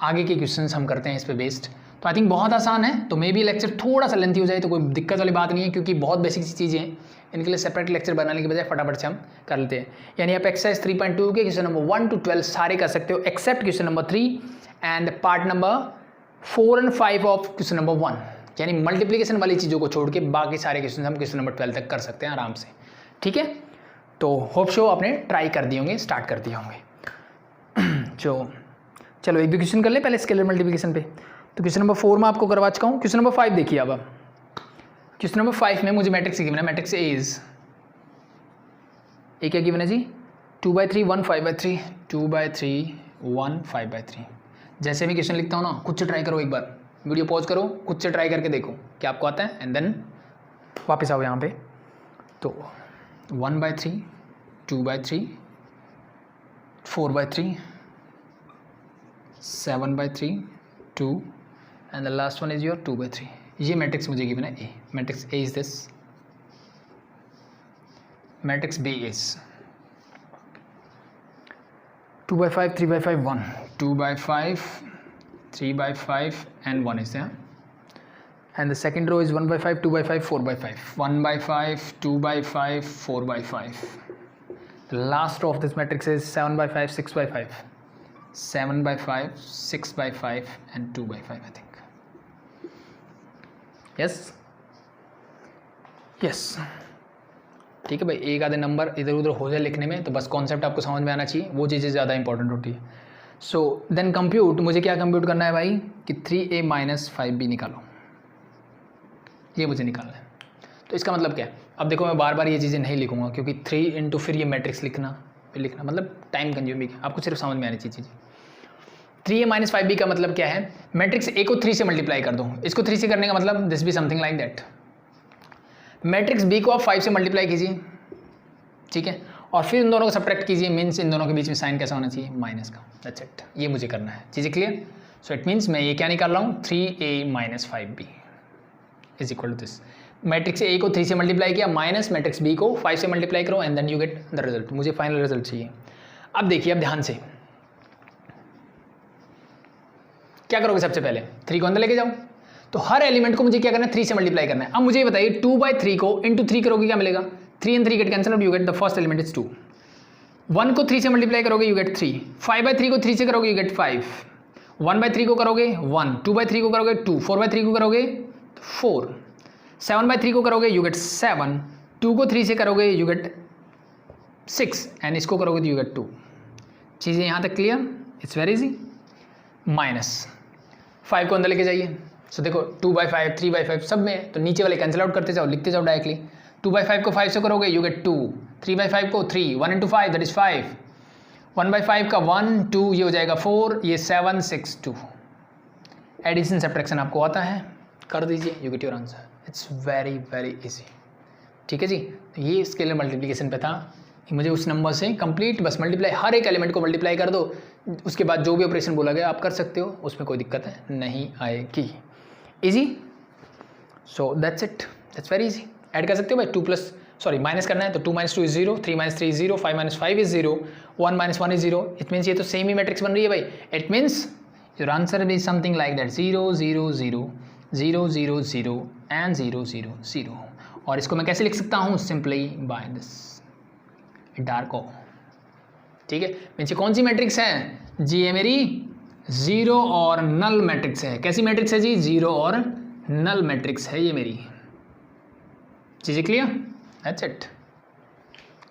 आगे के क्वेश्चंस हम करते हैं इस पे बेस्ड। तो आई थिंक बहुत आसान है, तो मे बी लेक्चर थोड़ा सा लेंथी हो जाए तो कोई दिक्कत वाली बात नहीं है, क्योंकि बहुत बेसिक चीज़ें हैं, इनके लिए सेपरेट लेक्चर बनाने की बजाय फटाफट से हम कर लेते हैं। यानी आप एक्सरसाइज 3.2 के क्वेश्चन नंबर 1 to 12 सारे कर सकते हो, except question number 3 and part number 4 and 5 of question number 1। यानी मल्टीप्लिकेशन वाली चीज़ों को छोड़ के बाकी सारे क्वेश्चन हम क्वेश्चन नंबर 12 तक कर सकते हैं आराम से, ठीक है। तो होप शो आपने ट्राई कर दिए होंगे, स्टार्ट कर दिए होंगे। चलो एक भी क्वेश्चन कर ले पहले स्केलर मल्टीप्लिकेशन पे। तो क्वेश्चन नंबर 4 में आपको करवा चुका हूँ। क्वेश्चन नंबर 5 देखिए अब क्वेश्चन नंबर 5 में मुझे मैट्रिक्स गिवन है। मैट्रिक्स ए इज, ए क्या गिवन है जी, 2/3 1 5/3 2/3 1 5/3। जैसे भी क्वेश्चन लिखता हूँ ना, खुद से ट्राई करो, एक बार वीडियो पॉज करो, खुद से ट्राई करके देखो क्या आपको आता है, एंड देन वापस आओ यहाँ पे। तो 1/3 2/3 4/3 7/3 2 and the last one is your 2/3। ये मैट्रिक्स मुझे गिवन है A. Matrix A is this, matrix B is 2/5 3/5 1 2/5 3/5 and 1 is there, and the second row is 1/5 2/5 4/5 1/5 2/5 4/5. The last row of this matrix is 7/5 6/5 7/5 6/5 and 2/5 I think. Yes, ठीक है भाई। एक आधे number इधर उधर हो जाए लिखने में, तो बस कॉन्सेप्ट आपको समझ में आना चाहिए, वो चीज़ें ज़्यादा इंपॉर्टेंट होती है। सो देन कंप्यूट, मुझे क्या कंप्यूट करना है भाई कि 3a - 5b निकालो, ये मुझे निकालना है। तो इसका मतलब क्या है, अब देखो मैं बार बार ये चीज़ें नहीं लिखूंगा क्योंकि 3 इंटू फिर ये मैट्रिक्स लिखना मतलब टाइम कंज्यूमिंग है, आपको सिर्फ समझ में आनी चाहिए चीज़ें। 3a - 5b का मतलब क्या है, मैट्रिक्स ए को 3 से मल्टीप्लाई कर दो, इसको 3 से करने का मतलब दिस भी something like that. Matrix B को आप 5 से मल्टीप्लाई कीजिए, ठीक है, और फिर इन दोनों को सब्ट्रैक्ट कीजिए, मीन्स इन दोनों के बीच में साइन कैसा होना चाहिए, माइनस का। दैट्स इट, ये मुझे करना है। चीज़ें क्लियर? सो इट मीन्स मैं ये क्या निकाल रहा हूँ, 3a - 5b is equal to this. Matrix A को 3 से मल्टीप्लाई किया, माइनस मैट्रिक्स बी को 5 से मल्टीप्लाई करो, and then you get the result. मुझे फाइनल रिजल्ट चाहिए। अब देखिए, अब ध्यान से क्या करोगे, सबसे पहले 3 को अंदर लेके जाओ, तो हर एलिमेंट को मुझे क्या करना है, 3 से मल्टीप्लाई करना है। अब मुझे बताइए 2/3 को इंटू 3 करोगे क्या मिलेगा, 3 and 3 get cancel, you get the first element is 2। 1 को 3 से मल्टीप्लाई करोगे यू गेट 3, 5/3 को 3 से करोगे यू गेट 5, 1/3 को करोगे 1, 2/3 को करोगे 2, 4/3 को करोगे 4, 7/3 को करोगे यू गेट 7, 2 को 3 से करोगे यू गेट 6, एंड इसको करोगे तो यू गेट 2। चीज़ें यहाँ तक clear? It's very easy. Minus 5 को अंदर लेके जाइए, सो देखो 2/5 3/5 सब में है, तो नीचे वाले कैंसिल आउट करते जाओ, लिखते जाओ डायरेक्टली। 2/5 को 5 से करोगे यू गेट 2, 3/5 को 3, 1 into 5 दैट इज 5, 1/5 का 1 2, ये हो जाएगा 4, ये 7 6 2। एडिशन सब्ट्रैक्शन आपको आता है, कर दीजिए, you get your answer. It's very very easy, ठीक है जी। ये स्केलर मल्टीप्लिकेशन पे था कि मुझे उस नंबर से कंप्लीट बस मल्टीप्लाई, हर एक एलिमेंट को मल्टीप्लाई कर दो, उसके बाद जो भी ऑपरेशन बोला गया आप कर सकते हो, उसमें कोई दिक्कत नहीं आएगी। Easy, so that's it, that's very easy. Add कर सकते हो भाई, 2 माइनस करना है तो 2 - 2 is 0, 3 - 3 is 0, 5 - 5 is 0, 1 - 1 is 0। It means ये तो सेम ही मैट्रिक्स बन रही है भाई। It means your answer is something like that, 0 0 0 0 0 0 and 0 0 0। और इसको मैं कैसे लिख सकता हूँ, सिंपली बाय दिस डार्को, ठीक है। मीन्स कौन सी मैट्रिक्स है जी, ये मेरी जीरो और नल मैट्रिक्स है। कैसी मैट्रिक्स है जी, जीरो और नल मैट्रिक्स है ये मेरी। चीज़ें क्लियर? दैट्स इट,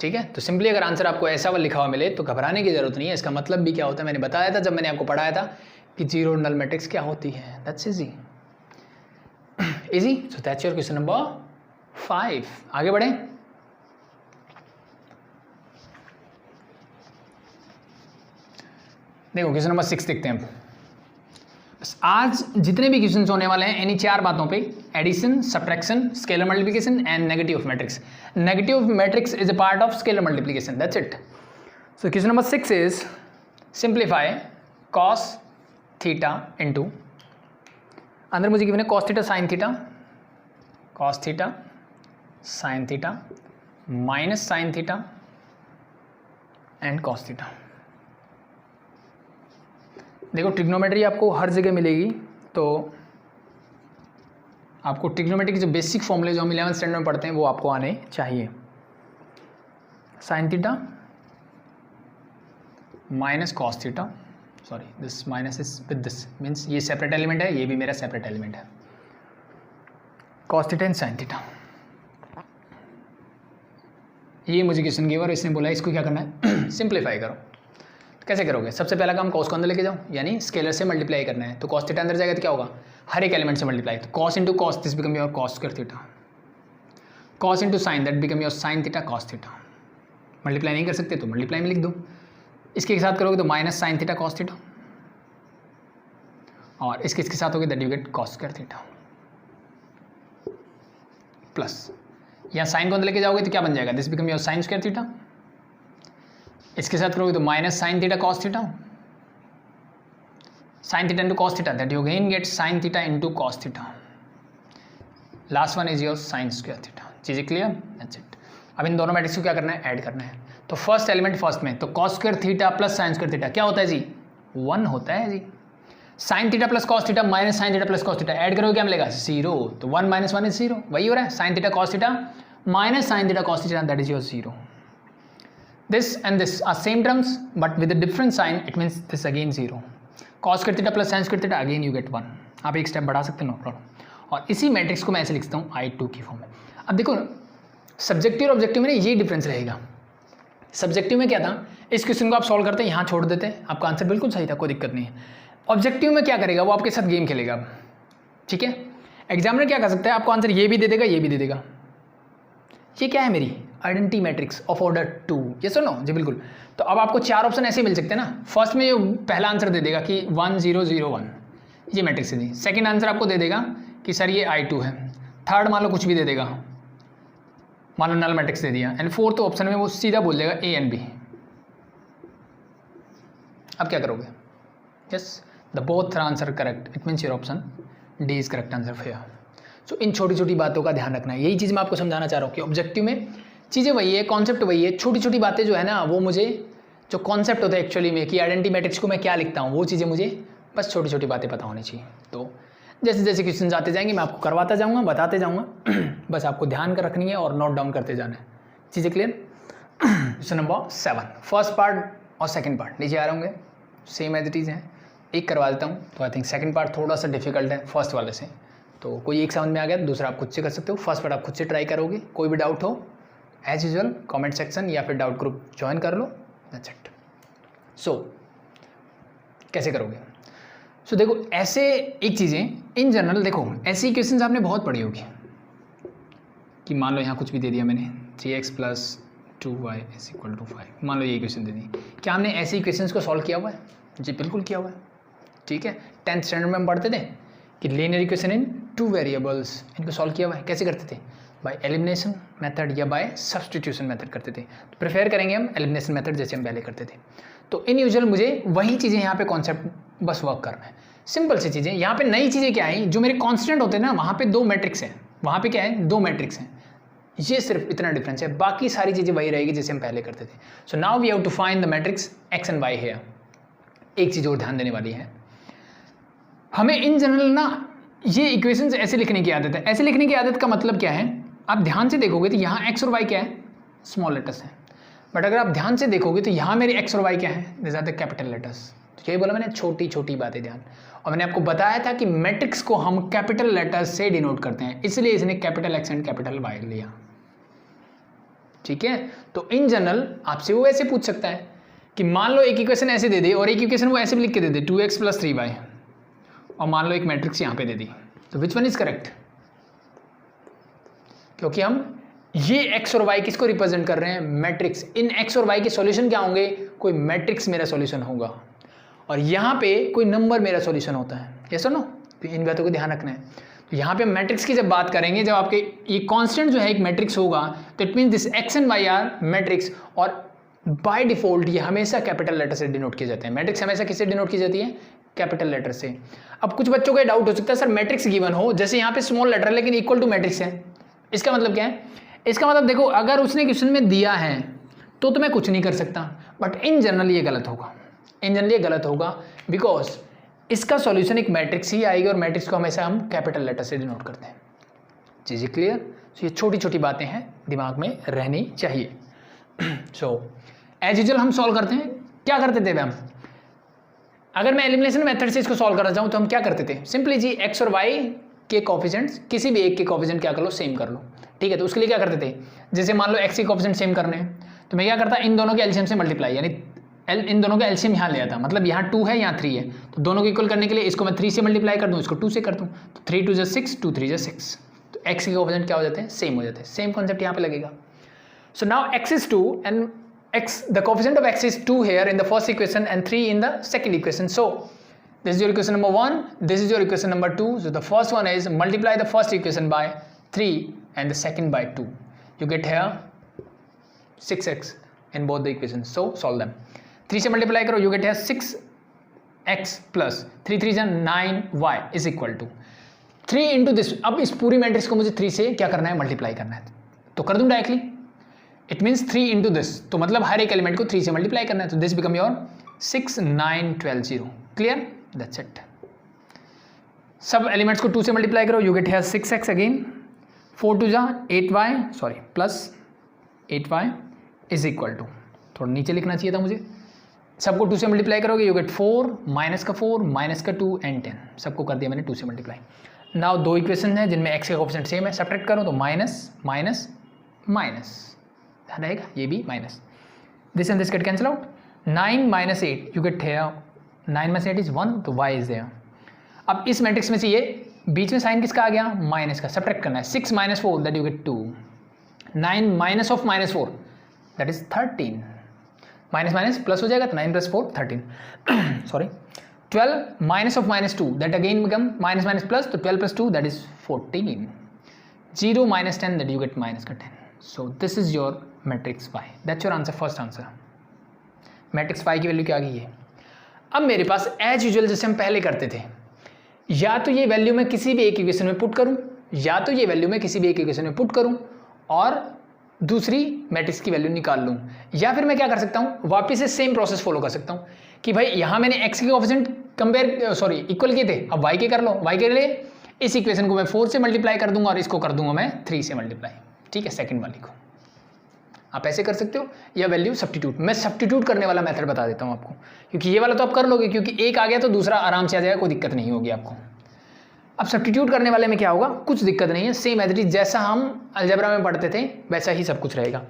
ठीक है। तो सिंपली अगर आंसर आपको ऐसा वाला लिखा हुआ मिले तो घबराने की जरूरत नहीं है। इसका मतलब भी क्या होता है मैंने बताया था जब मैंने आपको पढ़ाया था कि जीरो और नल मैट्रिक्स क्या होती है। That's easy, easy. So that's your question number 5। आगे बढ़े। देखो क्वेश्चन नंबर 6 देखते हैं। बस आज जितने भी क्वेश्चंस होने वाले हैं इन्हीं 4 बातों पे, addition, subtraction, scalar multiplication and negative of matrix. Negative of matrix is a part of scalar multiplication, that's it. So question number 6 is simplify cos theta into, अंदर मुझे गिवन है cos theta sin theta, cos theta sin theta minus sin theta and cos theta. देखो trigonometry आपको हर जगह मिलेगी, तो आपको ट्रिग्नोमेट्री के जो बेसिक फॉर्मूले जो हम 11th स्टैंडर्ड में पढ़ते हैं वो आपको आने चाहिए। Sine theta minus cos theta, sorry this minus is with this, means ये सेपरेट एलिमेंट है, ये भी मेरा सेपरेट एलिमेंट है। Cos theta and sine theta. ये मुझे क्वेश्चन गिवर इसने बोला इसको क्या करना है सिंप्लीफाई करो। तो कैसे करोगे? सबसे पहला काम कॉस को अंदर लेके जाओ, यानी स्केलर से मल्टीप्लाई करना है। तो कॉस थीटा अंदर जाएगा तो क्या होगा? हर एक एलिमेंट से मल्टीप्लाई। तो cos into cos this become your cos square theta, cos into sine that become your sign theta cos theta. Multiply नहीं कर सकते तो मल्टीप्लाई में लिख दो। इसके साथ करोगे तो minus sine theta cos theta, और इसके साथ होगे that you get cos square theta plus, यहाँ साइन को अंदर लेके जाओगे तो क्या बन जाएगा? This become your sign square theta. इसके साथ करोगे तो minus sine theta cos theta, sine theta into cos theta that you again get sine theta into cos theta. Last one is your sign square theta. चीज़ें clear? That's it. अब इन दोनों matrix को क्या करना है? ऐड करना है। तो फर्स्ट एलिमेंट फर्स्ट में, तो cos square theta plus sine square theta क्या होता है जी? 1 होता है जी। Sine theta plus cos theta minus sine theta plus cos theta add करोगे क्या मिलेगा? 0। तो 1 - 1 इज 0, वही हो रहा है। Sine theta cos theta minus sine theta cos theta that is your 0। This and this are same terms but with a different sign, it means this again 0। Cos square theta plus sine square theta again you get 1। आप एक step बढ़ा सकते हो, no problem. और इसी matrix को मैं ऐसे लिखता हूँ I2 की फॉर्म में। अब देखो सब्जेक्टिव और ऑब्जेक्टिव में ये डिफरेंस रहेगा। सब्जेक्टिव में क्या था, इस क्वेश्चन को आप सॉल्व करते हैं, यहाँ छोड़ देते हैं, आपका आंसर बिल्कुल सही था, कोई दिक्कत नहीं है। ऑब्जेक्टिव में क्या करेगा? वो आपके साथ गेम खेलेगा, ठीक है। एग्जामिनर क्या कर सकता है? आपको आंसर ये भी दे देगा, ये भी दे देगा। ये क्या है? मेरी आइडेंटिटी मैट्रिक्स ऑफ ऑर्डर 2, ये सुनो जी बिल्कुल। तो अब आपको 4 ऑप्शन ऐसे मिल सकते हैं ना। फर्स्ट में ये पहला आंसर दे देगा कि 1 0 0 1, ये मैट्रिक्स है दी। सेकेंड आंसर आपको दे देगा कि सर ये I2 है। थर्ड मान लो कुछ भी दे देगा, मान लो नल मैट्रिक्स दे दिया। एंड फोर्थ ऑप्शन में वो सीधा बोल देगा A and B। अब क्या करोगे? Yes, the both answer correct, it means your option D is correct answer for. So इन छोटी छोटी बातों का ध्यान रखना है, यही चीज़ मैं आपको समझाना चाह रहा हूँ कि ऑब्जेक्टिव में चीज़ें वही है, कॉन्सेप्ट वही है, छोटी छोटी बातें जो है ना वो मुझे जो कॉन्सेप्ट होता है एक्चुअली में कि आइडेंटिटी मैट्रिक्स को मैं क्या लिखता हूँ, वो चीज़ें मुझे बस छोटी छोटी बातें पता होनी चाहिए। तो जैसे जैसे क्वेश्चन आते जाएंगे मैं आपको करवाता जाऊँगा, बताते जाऊँगा बस आपको ध्यान कर रखनी है और नोट डाउन करते जाना है। चीज़ें clear? Question number 7 first part और सेकंड पार्ट नीचे आ रहे होंगे, सेम एज इट इज़ है। एक करवा देता हूँ, तो आई थिंक सेकंड पार्ट थोड़ा सा डिफिकल्ट है फर्स्ट वाले से, तो कोई एक समझ में आ गया, दूसरा आप खुद से कर सकते हो। फर्स्ट पार्ट आप खुद से ट्राई करोगे, कोई भी डाउट हो एज यूजुअल कमेंट सेक्शन या फिर डाउट ग्रुप ज्वाइन कर लो, दैट्स इट। सो कैसे करोगे? सो देखो ऐसे एक चीज़ें इन जनरल, देखो ऐसी क्वेश्चंस आपने बहुत पढ़ी होगी कि मान लो यहाँ कुछ भी दे दिया मैंने 3x + 2y = 5, मान लो ये क्वेश्चन दे दी। क्या हमने ऐसे क्वेश्चंस को सॉल्व किया हुआ है? जी बिल्कुल किया हुआ है, ठीक है। 10th स्टैंडर्ड में हम पढ़ते थे कि लीनियर इक्वेशन इन 2 वेरिएबल्स, इनको सॉल्व किया हुआ है। कैसे करते थे? बाय एलिमिनेशन मेथड या बाय सब्स्टिट्यूशन मेथड करते थे। तो प्रेफर करेंगे हम एलिमिनेशन मेथड जैसे हम पहले करते थे। तो इन यूजुअल मुझे वही चीज़ें यहाँ पे कॉन्सेप्ट बस वर्क करना है, सिंपल सी चीज़ें। यहाँ पे नई चीज़ें क्या आई, जो मेरे कॉन्स्टेंट होते हैं ना, वहाँ पे 2 मैट्रिक्स हैं, वहाँ पे क्या है 2 मैट्रिक्स हैं, ये सिर्फ इतना डिफरेंस है, बाकी सारी चीज़ें वही रहेगी जैसे हम पहले करते थे। So now we have to find the matrix x and y here. एक चीज़ और ध्यान देने वाली है, हमें इन जनरल ना ये इक्वेशंस ऐसे लिखने की आदत है। ऐसे लिखने की आदत का मतलब क्या है? आप ध्यान से देखोगे तो यहाँ x और y क्या है? स्मॉल लेटर्स हैं। बट अगर आप ध्यान से देखोगे तो यहाँ मेरे x और y क्या है? This are the capital letters. तो यही बोला मैंने, छोटी छोटी बातें ध्यान। और मैंने आपको बताया था कि मैट्रिक्स को हम कैपिटल लेटर्स से डिनोट करते हैं, इसलिए इसने capital X and capital Y लिया, ठीक है। तो इन जनरल आपसे वो ऐसे पूछ सकता है कि मान लो एक इक्वेशन ऐसे दे दे और एक इक्वेशन वो ऐसे भी लिख के दे दे 2x + 3y, और मान लो एक मैट्रिक्स यहाँ पे दे दी, तो विच वन इज करेक्ट? क्योंकि हम ये x और y किसको रिप्रेजेंट कर रहे हैं? मैट्रिक्स। इन x और y के सॉल्यूशन क्या होंगे? कोई मैट्रिक्स मेरा सॉल्यूशन होगा, और यहाँ पे कोई नंबर मेरा सॉल्यूशन होता है, ये सुनो। तो इन बातों को ध्यान रखना है। तो यहाँ पे मैट्रिक्स की जब बात करेंगे, जब आपके ये कांस्टेंट जो है एक मैट्रिक्स होगा, तो it mean this x and y are matrix, और बाय डिफॉल्ट ये हमेशा कैपिटल लेटर से डिनोट किए जाते हैं। मैट्रिक्स हमेशा किससे डिनोट की जाती है? कैपिटल लेटर से। अब कुछ बच्चों का डाउट हो सकता है, सर मैट्रिक्स गिवन हो, जैसे यहाँ पे स्मॉल लेटर है लेकिन इक्वल टू मैट्रिक्स है, इसका मतलब क्या है? इसका मतलब देखो, अगर उसने क्वेश्चन में दिया है तो मैं कुछ नहीं कर सकता, बट इन जनरल ये गलत होगा। इन जनरल ये गलत होगा बिकॉज इसका सॉल्यूशन एक मैट्रिक्स ही आएगी, और मैट्रिक्स को हमेशा हम कैपिटल लेटर से डिनोट करते हैं। चीज़ें क्लियर? सो ये छोटी छोटी बातें हैं, दिमाग में रहनी चाहिए। सो एज यूजुअल हम सॉल्व करते हैं। क्या करते थे हम? अगर मैं एलिमिनेशन मेथड से इसको सॉल्व करना चाहूँ तो हम क्या करते थे? सिंपली जी x और y के कोफिशिएंट्स, किसी भी एक के कोफिशिएंट क्या कर लो, सेम कर लो, ठीक है। तो उसके लिए क्या करते थे, जैसे मान लो x के कोफिशिएंट सेम करने हैं तो मैं क्या करता, इन दोनों के एलसीएम से मल्टीप्लाई, यानी इन दोनों का एलसीएम यहाँ ले आता, मतलब यहाँ 2 है यहाँ 3 है, तो दोनों को इक्वल करने के लिए इसको मैं 3 से मल्टीप्लाई कर दूँ, इसको 2 से कर दूँ, तो 3 2 6, 2 3 6, तो x के कोफिशिएंट क्या हो जाते हैं, सेम हो जाते हैं। सेम कॉन्सेप्ट यहाँ पे लगेगा। So now x is 2 and the coefficient of x is 2 here in the first equation and 3 in the second equation. So this is your equation number 1, this is your equation number 2. So the first one is multiply the first equation by 3 and the second by 2. You get here 6x in both the equations. So solve them. 3 से multiply करो, you get here 6x plus 3 3 is 9y is equal to 3 into this. अब इस पूरी matrix को मुझे 3 से क्या करना है, मल्टीप्लाई करना है, तो कर दूँ directly. It means 3 into this, तो मतलब हर एक एलिमेंट को 3 से मल्टीप्लाई करना है, तो this become your 6 9 12 0। Clear, that's it. सब एलिमेंट्स को 2 से मल्टीप्लाई करो, you get here 6x again, 4 2 जा 8y, sorry plus 8y is equal to, थोड़ा नीचे लिखना चाहिए था मुझे, सबको 2 से मल्टीप्लाई करोगे, यू गेट 4 माइनस का 4 माइनस का 2 एंड 10, सबको कर दिया मैंने 2 से मल्टीप्लाई। नाउ दो इक्वेशन हैं जिनमें x का कोएफिशिएंट सेम है, सब्ट्रैक्ट करो तो माइनस माइनस माइनस रहेगा, ये भी minus, this and this get cancel out, 9 minus 8 you get here 9 minus 8 is 1, तो y इज देयर। अब इस मैट्रिक्स में से ये बीच में साइन किसका आ गया, माइनस का, सब्ट्रैक्ट करना है, 6 minus 4 that you get 2, 9 minus of minus 4 that is 13, minus minus plus हो जाएगा तो 9 plus 4 13 sorry, 12 minus of minus 2 that again become minus minus plus, तो 12 plus 2 that is 14, 0 minus 10 that you get minus का 10। So this is your matrix y. That's your answer, first answer. Matrix y की value क्या आ गई है। अब मेरे पास as usual जैसे हम पहले करते थे, या तो ये वैल्यू मैं किसी भी एक इक्वेशन में पुट करूं, या तो ये वैल्यू मैं किसी भी एक इक्वेशन में पुट करूं और दूसरी मैट्रिक्स की वैल्यू निकाल लूं, या फिर मैं क्या कर सकता हूं, वापस से सेम प्रोसेस फॉलो कर सकता हूं कि भाई यहाँ मैंने x के कोएफिशिएंट इक्वल किए थे, अब y के कर लो, y के लिए इस इक्वेशन को मैं 4 से मल्टीप्लाई कर दूंगा और इसको कर दूंगा मैं 3 से मल्टीप्लाई, ठीक है, सेकंड वाली को। आप ऐसे कर सकते हो, या वैल्यू सब्स्टिट्यूट, मैं सब्स्टिट्यूट करने वाला मेथड बता देता हूं आपको, क्योंकि ये वाला तो आप कर लोगे, क्योंकि एक आ गया तो दूसरा आराम से आ जाएगा, कोई दिक्कत नहीं होगी आपको। अब सब्स्टिट्यूट करने वाले में क्या होगा, कुछ दिक्कत नहीं है, सेम एज इट इज जैसा हम अलजेब्रा में पढ़ते थे वैसा ही सब कुछ रहेगा।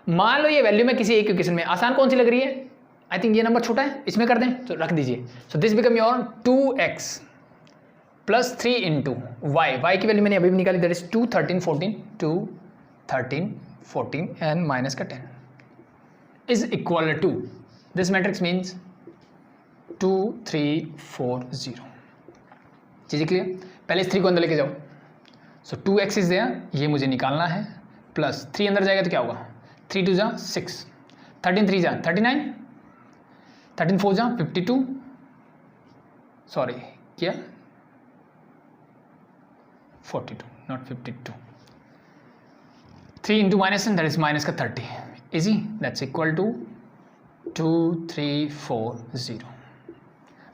मान लो ये वैल्यू में किसी एक इक्वेशन में, आसान कौन सी लग रही है, आई थिंक ये नंबर छोटा है, इसमें कर दें तो रख दीजिए। So this become your 2x plus 3 into Y, Y की वैल्यू मैंने अभी भी निकाली, दैट इज 2 13 14, 2 13 14 एंड माइनस का 10 is equal to, this matrix means 2 3 4 0। चीज़ें क्लियर, पहले इस 3 को अंदर लेके जाओ, सो 2x इज देयर, ये मुझे निकालना है, प्लस 3 अंदर जाएगा तो क्या होगा, 3 2 जा 6, 13 3 जा 39, 13 4 जा 52, सॉरी क्या 42 not 52, 3 into minus that is minus का 30, इजी, दैट्स इक्वल टू 2 3 4 0।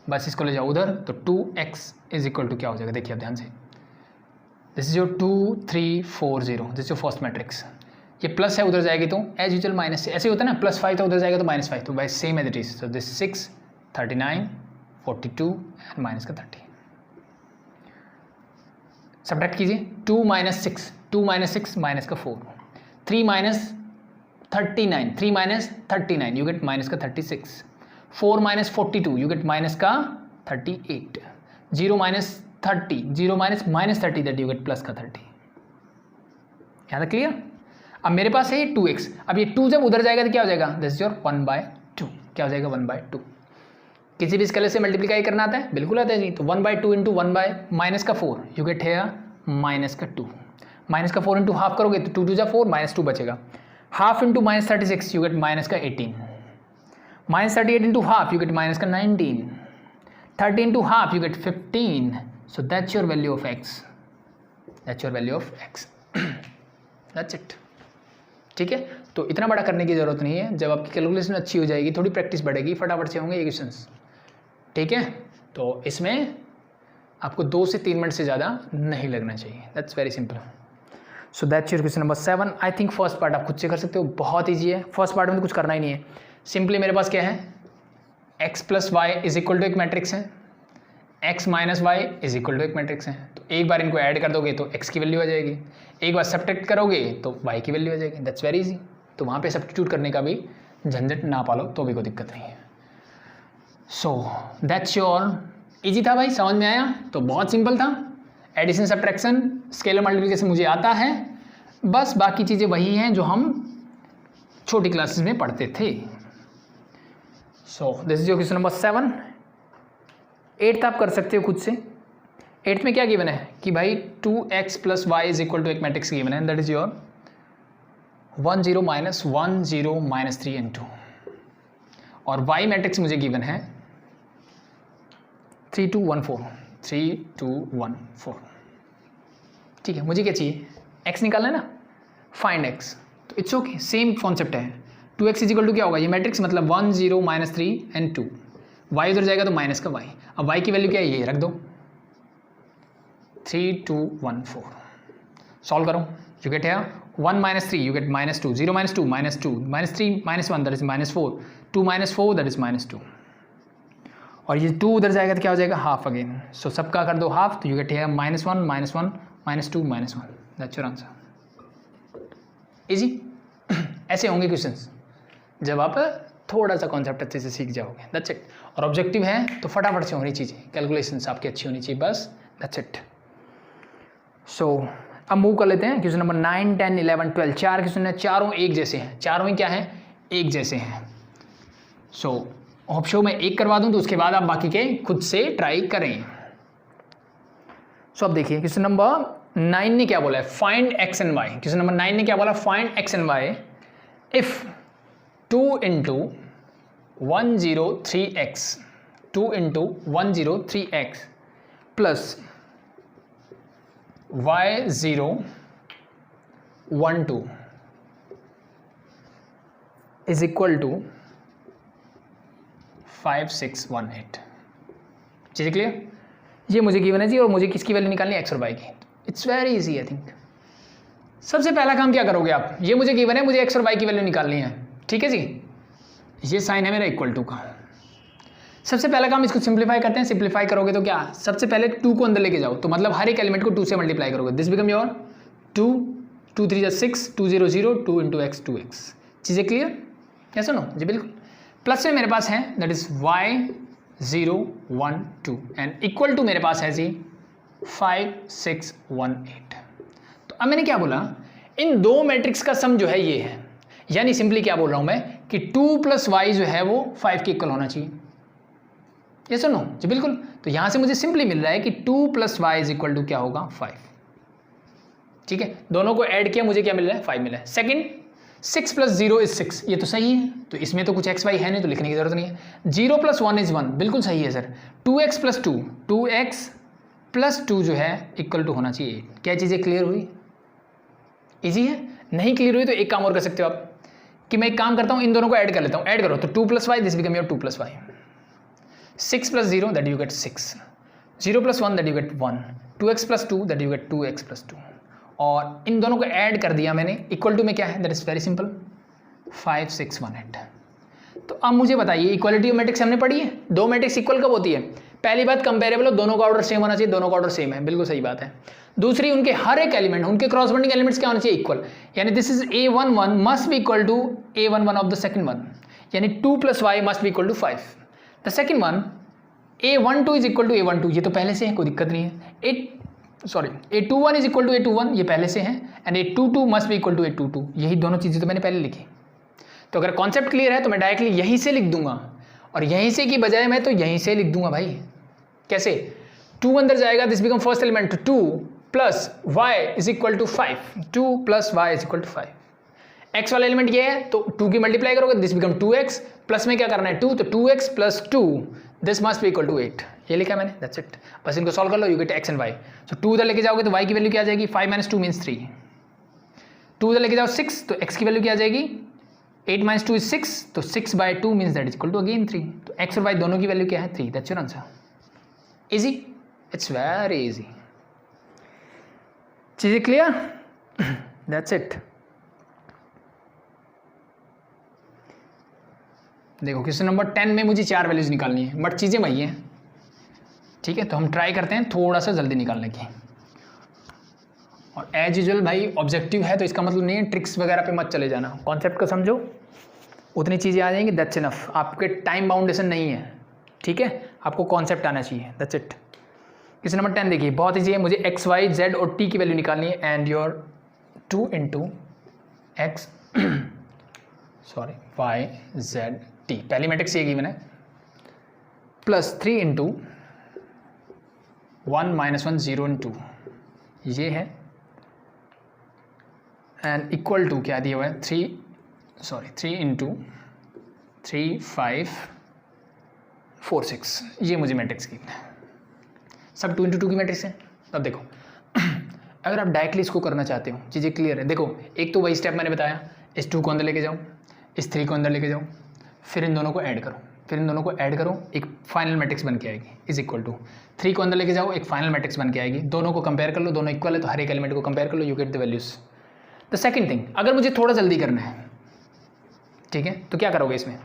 बस इसको ले जाओ उधर, तो 2x इज इक्वल टू क्या हो जाएगा, देखिए आप ध्यान से, this is your 2 3 4 0, this your first matrix, ये प्लस है उधर जाएगी तो एज यूजुअल माइनस से, ऐसे होता है ना, +5 तो उधर जाएगा तो -5, तो by same as it is, so this 6 39 42 and minus का 30। सब्ट्रैक्ट कीजिए, 2 माइनस 6, 2 माइनस 6 माइनस का 4, 3 minus 39, 3 minus 39 you get minus का 36, 4 माइनस 42 यू गेट माइनस का 38, 0 minus 30, 0 minus minus 30 that you get plus का 30। यहाँ तक क्लियर। अब मेरे पास है 2x, अब ये 2 जब उधर जाएगा तो क्या हो जाएगा, दिस इज योर 1/2, क्या हो जाएगा 1/2। किसी भी स्केलर से मल्टीप्लाई करना आता है, बिल्कुल आता है जी, तो 1/2 इंटू 1 बाय माइनस का 4 यू गेट हेयर माइनस का 2, माइनस का 4 इंटू हाफ करोगे तो 2 2 जा 4 माइनस 2 बचेगा, half into minus 36 you get minus का 18, minus 38 into half you get minus का 19, 30 into half you get 15, so that's your value of x, that's your value of x, that's it. ठीक है, तो इतना बड़ा करने की ज़रूरत नहीं है, जब आपकी कैलकुलेशन अच्छी हो जाएगी, थोड़ी प्रैक्टिस बढ़ेगी, फटाफट से होंगे इक्वेशंस। ठीक है, तो इसमें आपको 2 से 3 मिनट से ज़्यादा नहीं लगना चाहिए, that's very simple. So that's your question number 7। I think first part आप खुद से कर सकते हो, बहुत ईजी है, फर्स्ट पार्ट में तो कुछ करना ही नहीं है। सिंपली मेरे पास क्या है, x plus Y is equal to एक मैट्रिक्स है, x minus Y is equal to एक मैट्रिक्स है, तो एक बार इनको ऐड कर दोगे तो x की वैल्यू आ जाएगी, एक बार सब्ट्रैक्ट करोगे तो y की वैल्यू आ जाएगी। That's very easy. तो वहाँ पे सब्स्टिट्यूट करने का भी झंझट ना पालो तो भी कोई दिक्कत नहीं है। सो दैट्स योर, इजी था भाई, समझ में आया? तो बहुत सिंपल था, एडिशन सब्ट्रैक्शन स्केलर मल्टीप्लिकेशन मुझे आता है, बस बाकी चीज़ें वही हैं जो हम छोटी क्लासेस में पढ़ते थे। So this is your question number 7। 8th आप कर सकते हो खुद से। 8th में क्या गिवन है कि भाई 2x plus Y is equal to एक मैट्रिक्स गिवन है, that is your 1 0 minus 1 0 minus 3 and 2, और y मैट्रिक्स मुझे गिवन है 3 2 1 4 3 2 1 4। ठीक है, मुझे क्या चाहिए? x निकालना है ना, फाइंड x। तो इट्स ओके, सेम कॉन्सेप्ट है। 2x इज इक्वल टू क्या होगा, ये मैट्रिक्स मतलब 1 0 माइनस 3 and 2, y उधर जाएगा तो माइनस का y। अब y की वैल्यू क्या है, ये रख दो 3 2 1 4। सॉल्व करो, यू गेट है 1 minus 3 you get minus 2, 0 minus 2 minus 2 minus 3 minus 1 that is minus 4, 2 minus 4 that is minus 2, और ये 2 उधर जाएगा तो क्या हो जाएगा, हाफ अगेन। सो सबका कर दो हाफ, तो यू गेट है minus 1 minus 1 minus 2 minus 1, that's your answer. Easy. ऐसे होंगे क्वेश्चंस जब आप थोड़ा सा कॉन्सेप्ट अच्छे से सीख जाओगे, दैट्स इट। और ऑब्जेक्टिव है तो फटाफट से होनी चाहिए, कैलकुलेशंस आपकी अच्छी होनी चाहिए, बस दैट्स इट। सो अब मूव कर लेते हैं क्वेश्चन नंबर 9 10 11 12। 4 क्वेश्चन है, चारों एक जैसे हैं, चारों ही क्या हैं, एक जैसे हैं। सो ऑप्शन में एक करवा दूं तो उसके बाद आप बाकी के खुद से ट्राई करें। सो अब देखिए क्वेश्चन नंबर 9 ने क्या बोला है, find x and y। Question number 9 ने क्या बोला, find x and y if 2 into 103x 2 into 103x plus y0 12 is equal to 5618। चीज़ें क्लियर? ये मुझे गिवन है जी, और मुझे किसकी वैल्यू निकालनी है, x और y की। It's very easy I think. सबसे पहला काम क्या करोगे आप, ये मुझे गिवन है, मुझे x और y की वैल्यू निकालनी है, ठीक है जी। ये साइन है मेरा इक्वल टू का। सबसे पहला काम इसको सिंप्लीफाई करते हैं। सिंप्लीफाई करोगे तो क्या, सबसे पहले 2 को अंदर लेके जाओ, तो मतलब हर एक एलिमेंट को 2 से मल्टीप्लाई करोगे। This become your 2 2 3 6 2 0 0 2 into x 2x। चीज़ें क्लियर? क्या सुनो जी, बिल्कुल। प्लस में मेरे पास है that is y0 1 2 and equal to मेरे पास है जी 5618। तो अब मैंने क्या बोला, इन दो मैट्रिक्स का सम जो है ये है, यानी सिंपली क्या बोल रहा हूं मैं कि 2 + y जो है वो 5 के इक्वल होना चाहिए। ये सुनो जी, बिल्कुल। तो यहां से मुझे सिंपली मिल रहा है कि 2 + y इज इक्वल टू क्या होगा, 5। ठीक है, दोनों को ऐड किया, मुझे क्या मिल रहा है, 5 मिला है। सेकंड 6 + 0 इज 6, ये तो सही है, तो इसमें तो कुछ x y है नहीं, तो लिखने की जरूरत नहीं है। 0 + 1 इज 1, बिल्कुल सही है सर। 2x + 2 2x + 2 जो है इक्वल टू होना चाहिए 8। क्या चीज़ें क्लियर हुई? इजी है। नहीं क्लियर हुई तो एक काम और कर सकते हो आप, कि मैं एक काम करता हूं, इन दोनों को ऐड कर लेता हूं। ऐड करो तो 2 + y this become your 2 + y। 6 + 0 that you get 6, 0 + 1 that you get 1, 2x + 2 that you get 2x + 2, और इन दोनों को ऐड कर दिया मैंने। इक्वल टू में क्या है, दैट इज वेरी सिंपल 5618। तो अब मुझे बताइए, इक्वालिटी ऑफ मैट्रिक्स हमने पढ़ी है, दो मैट्रिक्स इक्वल कब होती है? पहली बात कंपेरेबल हो, दोनों का ऑर्डर सेम होना चाहिए, दोनों का ऑर्डर सेम है, बिल्कुल सही बात है। दूसरी, उनके हर एक एलिमेंट, उनके क्रॉसबॉन्डिंग एलिमेंट्स क्या होना चाहिए, इक्वल। यानी this is a11 must be equal to a11 of the second one, यानी 2 + y must be equal to 5। The second one a12 is equal to a12, ये तो पहले से है, कोई दिक्कत नहीं है। a21 is equal to a21, ये पहले से है, and a22 must be equal to a22, यही दोनों चीज़ें तो मैंने पहले लिखी। तो अगर कॉन्सेप्ट क्लियर है तो मैं डायरेक्टली यहीं से लिख दूंगा, और यहीं से की बजाय मैं तो यहीं से लिख दूंगा भाई। कैसे? 2 अंदर जाएगा, this become first element 2 + y is equal to 5, 2 + y is equal to 5। x वाला एलिमेंट ये है, तो 2 की मल्टीप्लाई करोगे, दिस बिकम 2x, प्लस में क्या करना है 2, तो 2x + 2 this must be equal to 8। ये लिखा मैंने, दैट्स इट। बस इनको सॉल्व कर लो, you get x and y। So 2 उधर लेके जाओगे तो y की वैल्यू क्या आ जाएगी, 5 - 2 मीन्स 3। 2 उधर लेके जाओ 6, तो x की वैल्यू क्या आ जाएगी, 8 - 2 इज 6, तो 6/2 means that is equal to again 3। तो x और y दोनों की वैल्यू क्या है, 3। That's your answer. Easy, it's very easy. चीजें क्लियर? That's it. देखो क्वेश्चन नंबर 10 में मुझे 4 वैल्यूज निकालनी है, बट चीजें वही हैं। ठीक है, तो हम ट्राई करते हैं थोड़ा सा जल्दी निकालने की। और एज यूजुअल भाई ऑब्जेक्टिव है तो इसका मतलब नहीं है ट्रिक्स वगैरह पे मत चले जाना, कॉन्सेप्ट को समझो, उतनी चीज़ें आ जाएंगी, दैट्स इनफ। आपके टाइम बाउंडेशन नहीं है, ठीक है, आपको कॉन्सेप्ट आना चाहिए, दैट्स इट। क्वेश्चन नंबर 10 देखिए, बहुत ईजी है, मुझे एक्स वाई जेड और टी की वैल्यू निकालनी है and your 2 into X sorry Y Z T, पहली मैट्रिक्स ये गिवन है, प्लस 3 इंटू 1 माइनस 1 0 2 ये है, एंड इक्वल टू क्या दिया हुआ है 3 इंटू 3 5 4 6, ये मुझे मैट्रिक्स गिवन है, सब 2 इंटू 2 की मैट्रिक्स है। अब देखो अगर आप डायरेक्टली इसको करना चाहते हो, चीज़ें क्लियर है, देखो एक तो वही स्टेप मैंने बताया, इस 2 को अंदर लेके जाओ, इस 3 को अंदर लेके जाओ, फिर इन दोनों को ऐड करो, फिर इन दोनों को ऐड करो, एक फाइनल मैट्रिक्स बन के आएगी, इज इक्वल टू 3 को अंदर लेके जाओ, एक फाइनल मैट्रिक्स बन के आएगी, दोनों को कंपेयर कर लो, दोनों इक्वल है तो हर एक एलिमेंट को कंपेयर कर लो, you get the values. The second thing, अगर मुझे थोड़ा जल्दी करना है, ठीक है, तो क्या करोगे इसमें,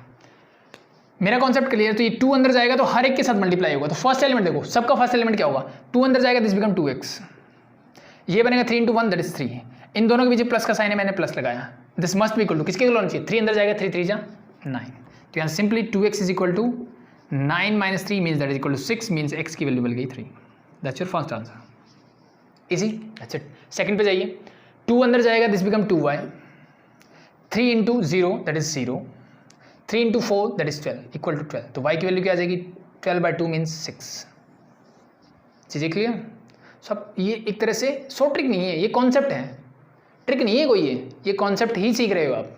मेरा कॉन्सेप्ट क्लियर, तो ये 2 अंदर जाएगा तो हर एक के साथ मल्टीप्लाई होगा, तो फर्स्ट एलिमेंट देखो, सबका फर्स्ट एलिमेंट क्या होगा, 2 अंदर जाएगा, दिस बिकम 2x, ये बनेगा 3 इंटू 1 दैट इज 3, इन दोनों के बीच प्लस का साइन है, मैंने प्लस लगाया, this must be equal to, किसके इक्वल होना चाहिए, 3 अंदर जाएगा, 3 3 जा 9, तो यहाँ simply 2x is equal to 9 minus 3 means that is equal to 6, means x की वैल्यू मिल गई 3, that's your first answer, easy, that's it. Second पे जाइए, 2 अंदर जाएगा, this become 2y, 3 into 0 that is 0, 3 into 4 that is 12 equal to 12, तो y की value क्या आ जाएगी 12/2 मीन्स 6, चीज़ें क्लियर। सब ये एक तरह से सो ट्रिक नहीं है, ये कॉन्सेप्ट है, ट्रिक नहीं है कोई, ये कॉन्सेप्ट ही सीख रहे हो आप,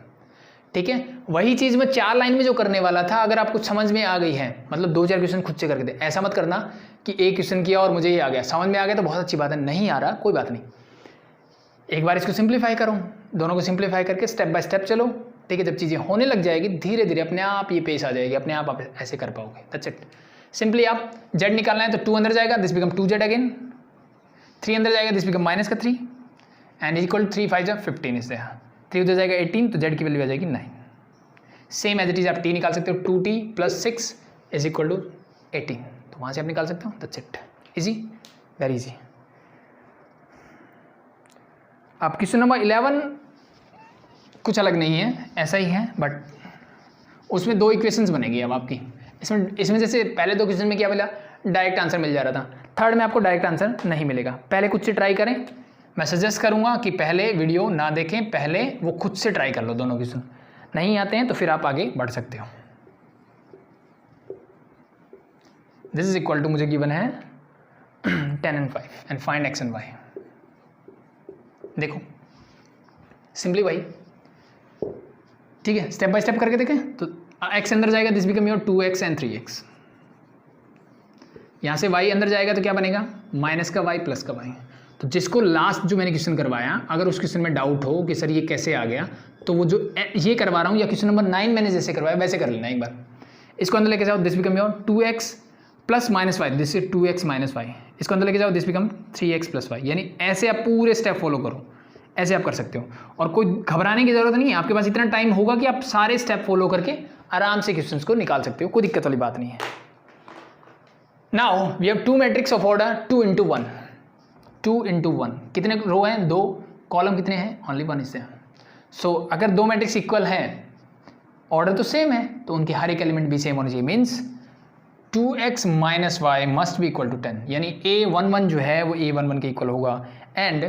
ठीक है। वही चीज़ मैं 4 लाइन में जो करने वाला था, अगर आपको समझ में आ गई है, मतलब 2-4 क्वेश्चन खुद से करके दे, ऐसा मत करना कि एक क्वेश्चन किया और मुझे ये आ गया, समझ में आ गया तो बहुत अच्छी बात है, नहीं आ रहा कोई बात नहीं, एक बार इसको सिंप्लीफाई करो, दोनों को सिंप्लीफाई करके स्टेप बाय स्टेप चलो, ठीक है। जब चीज़ें होने लग जाएगी धीरे धीरे अपने आप ये पेश आ जाएगी, अपने आप ऐसे कर पाओगे, दैट्स इट। सिंपली आप z निकालना है तो 2 अंदर जाएगा, दिस बिकम 2z अगेन, 3 अंदर जाएगा, दिस बिकम माइनस का 3 एंड इक्वल 3 5 15 इस तरह, 3 उधर जाएगा 18, तो z की वैल्यू आ जाएगी 9। सेम एज इट इज आप t निकाल सकते हो, 2t plus 6 is equal to 18, तो वहाँ से आप निकाल सकते हो, that's it, easy, very easy. अब क्वेश्चन नंबर 11 कुछ अलग नहीं है, ऐसा ही है, बट उसमें 2 इक्वेशंस बनेगी अब आपकी, इसमें जैसे पहले 2 क्वेश्चन में क्या मिला, डायरेक्ट आंसर मिल जा रहा था, थर्ड में आपको डायरेक्ट आंसर नहीं मिलेगा। पहले खुद से ट्राई करें, मैं सजेस्ट करूंगा कि पहले वीडियो ना देखें, पहले वो खुद से ट्राई कर लो, दोनों क्वेश्चन नहीं आते हैं तो फिर आप आगे बढ़ सकते हो। दिस इज इक्वल टू मुझे गिवन है 10 and 5 and find x and y। देखो सिंपली भाई, ठीक है, स्टेप बाय स्टेप करके देखें, तो x अंदर जाएगा, this become your 2x and 3x, यहाँ से y अंदर जाएगा तो क्या बनेगा, माइनस का y प्लस का y। तो जिसको लास्ट जो मैंने क्वेश्चन करवाया, अगर उस क्वेश्चन में डाउट हो कि सर ये कैसे आ गया, तो वो जो ये करवा रहा हूँ या क्वेश्चन नंबर 9 मैंने जैसे करवाया वैसे कर लेना एक बार, इसको अंदर लेके जाओ, this become your 2x plus minus Y, this is 2x minus Y, इसको अंदर लेके जाओ, this become 3x plus Y, यानी ऐसे आप पूरे स्टेप फॉलो करो, ऐसे आप कर सकते हो, और कोई घबराने की जरूरत नहीं है, आपके पास इतना टाइम होगा कि आप सारे स्टेप फॉलो करके आराम से क्वेश्चंस को निकाल सकते हो, कोई दिक्कत वाली बात नहीं है। Now we have 2 matrix of order 2 into 1, 2 into 1, कितने रो हैं, 2 कॉलम कितने हैं, ओनली 1 इससे। सो अगर 2 मैट्रिक्स इक्वल है, ऑर्डर तो सेम है, तो उनके हर एक एलिमेंट भी सेम होने चाहिए, means 2x minus Y must be equal to 10, यानी a11 जो है वो a11 के इक्वल होगा, and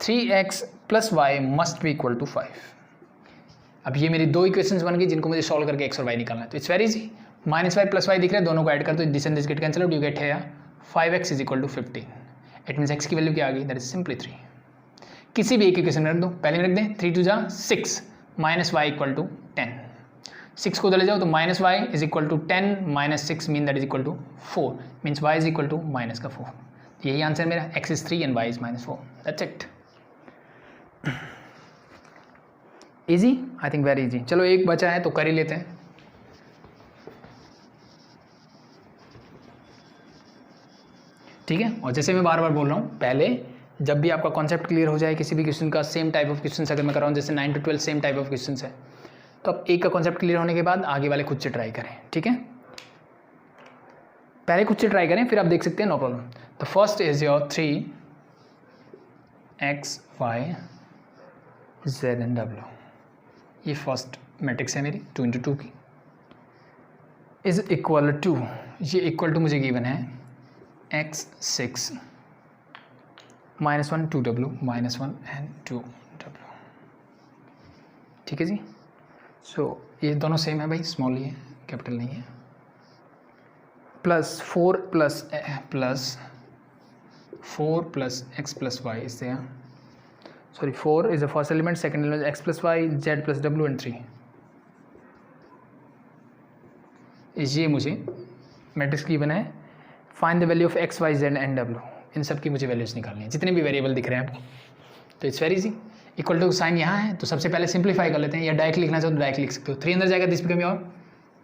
3x plus Y must be equal to 5। अब ये मेरी 2 इक्वेशंस बन गई जिनको मुझे सॉल्व करके x और y निकालना है, तो it's very easy, minus Y plus Y दिख रहा है, दोनों को ऐड कर दो, this and this get cancel out, you get है 5x is equal to 15, it means x की वैल्यू क्या आ गई, दैट इज सिंपली 3। किसी भी एक इक्वेशन में रख दो, पहले में रख दें 3 2 जा 6 माइनस वाई इक्वल टू 10, 6 को उधर ले जाओ तो minus Y is equal to 10 minus 6 mean that is equal to 4, means Y is equal to minus का 4, यही आंसर मेरा, x is 3 and y is minus 4, that's it. Easy, I think very easy. चलो एक बचा है तो कर ही लेते हैं। ठीक है, और जैसे मैं बार बार बोल रहा हूँ, पहले जब भी आपका कॉन्सेप्ट क्लियर हो जाए किसी भी क्वेश्चन का, सेम टाइप ऑफ क्वेश्चन अगर मैं कर रहा हूँ, जैसे 9 to 12 same type of question है, तो आप एक का कॉन्सेप्ट क्लियर होने के बाद आगे वाले खुद से ट्राई करें, ठीक है। पहले कुछ से ट्राई करें फिर आप देख सकते हैं, no problem. The first is your 3x y z and w, ये फर्स्ट मैट्रिक्स है मेरी 2 × 2 की, इज इक्वल टू, ये इक्वल टू मुझे गिवन है x6 -1 2w -1 एंड 2w, ठीक है जी। सो ये दोनों सेम है भाई, स्मॉल ही है, कैपिटल नहीं है, plus 4 plus x plus y is there, sorry 4 is the first element, second element x plus y z plus w and 3। ये मुझे मैट्रिक्स की बना है, find the value of x y z and w, इन सब की मुझे values निकालनी है, जितने भी वेरिएबल दिख रहे हैं आपको। तो it's very easy, equal to sign यहाँ है तो सबसे पहले सिंप्लीफाई कर लेते हैं, या डायरेक्ट लिखना चाहो तो डायरेक्ट लिख सकते हो। 3 अंदर जाएगा, this become your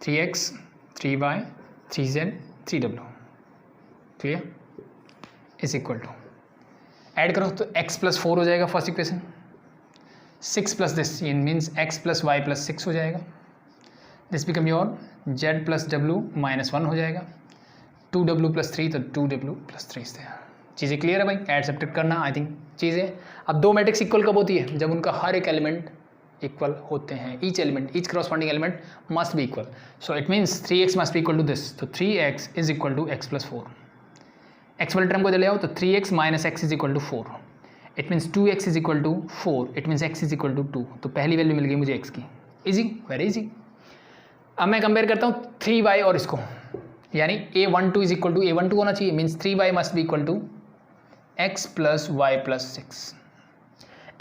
3x 3y 3z 3w, clear, is equal to, add करो तो x प्लस 4 हो जाएगा first equation, 6 plus this means x plus Y plus 6 हो जाएगा, this become your z plus w -1 हो जाएगा, 2w प्लस 3 तो 2w plus 3 से। चीज़ें क्लियर है भाई, ऐड सब्ट्रैक्ट करना आई थिंक चीज़ें। अब दो मैट्रिक्स इक्वल कब होती है? जब उनका हर एक एलिमेंट इक्वल होते हैं, each corresponding element must be equal, so it means 3x must be equal to this, तो 3x is equal to x plus 4, x वाले टर्म को ले आओ तो 3x minus x is equal to 4, it means 2x is equal to 4, it means x is equal to 2, तो पहली value मिल गई मुझे x की, इजी, वेरी इजी। अब मैं कंपेयर करता हूँ 3y और इसको, यानी a12 is equal to a12 होना चाहिए, means 3y must be equal to x plus Y plus 6,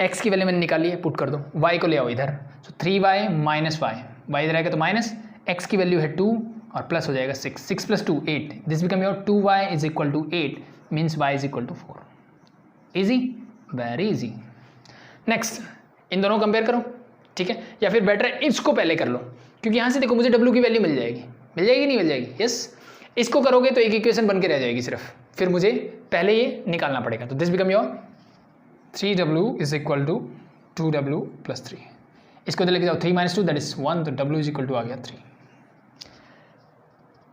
x की वैल्यू मैंने निकाली है, पुट कर दो, y को ले आओ इधर, सो 3y माइनस y, y इधर आएगा तो माइनस, x की वैल्यू है 2 और प्लस हो जाएगा 6, 6 plus 2 8, this become your 2y is equal to 8, means y is equal to 4, easy, very easy. Next इन दोनों कंपेयर करो, ठीक है, या फिर बेटर है इसको पहले कर लो, क्योंकि यहाँ से देखो मुझे w की वैल्यू मिल जाएगी, नहीं मिल जाएगी, यस, इसको करोगे तो एक इक्वेशन बन के रह जाएगी सिर्फ, फिर मुझे पहले ये निकालना पड़ेगा, तो this become your 3w is equal to 2w plus 3, इसको तो लेके जाओ 3 माइनस 2 दैट इज 1, तो w इज इक्वल टू आ गया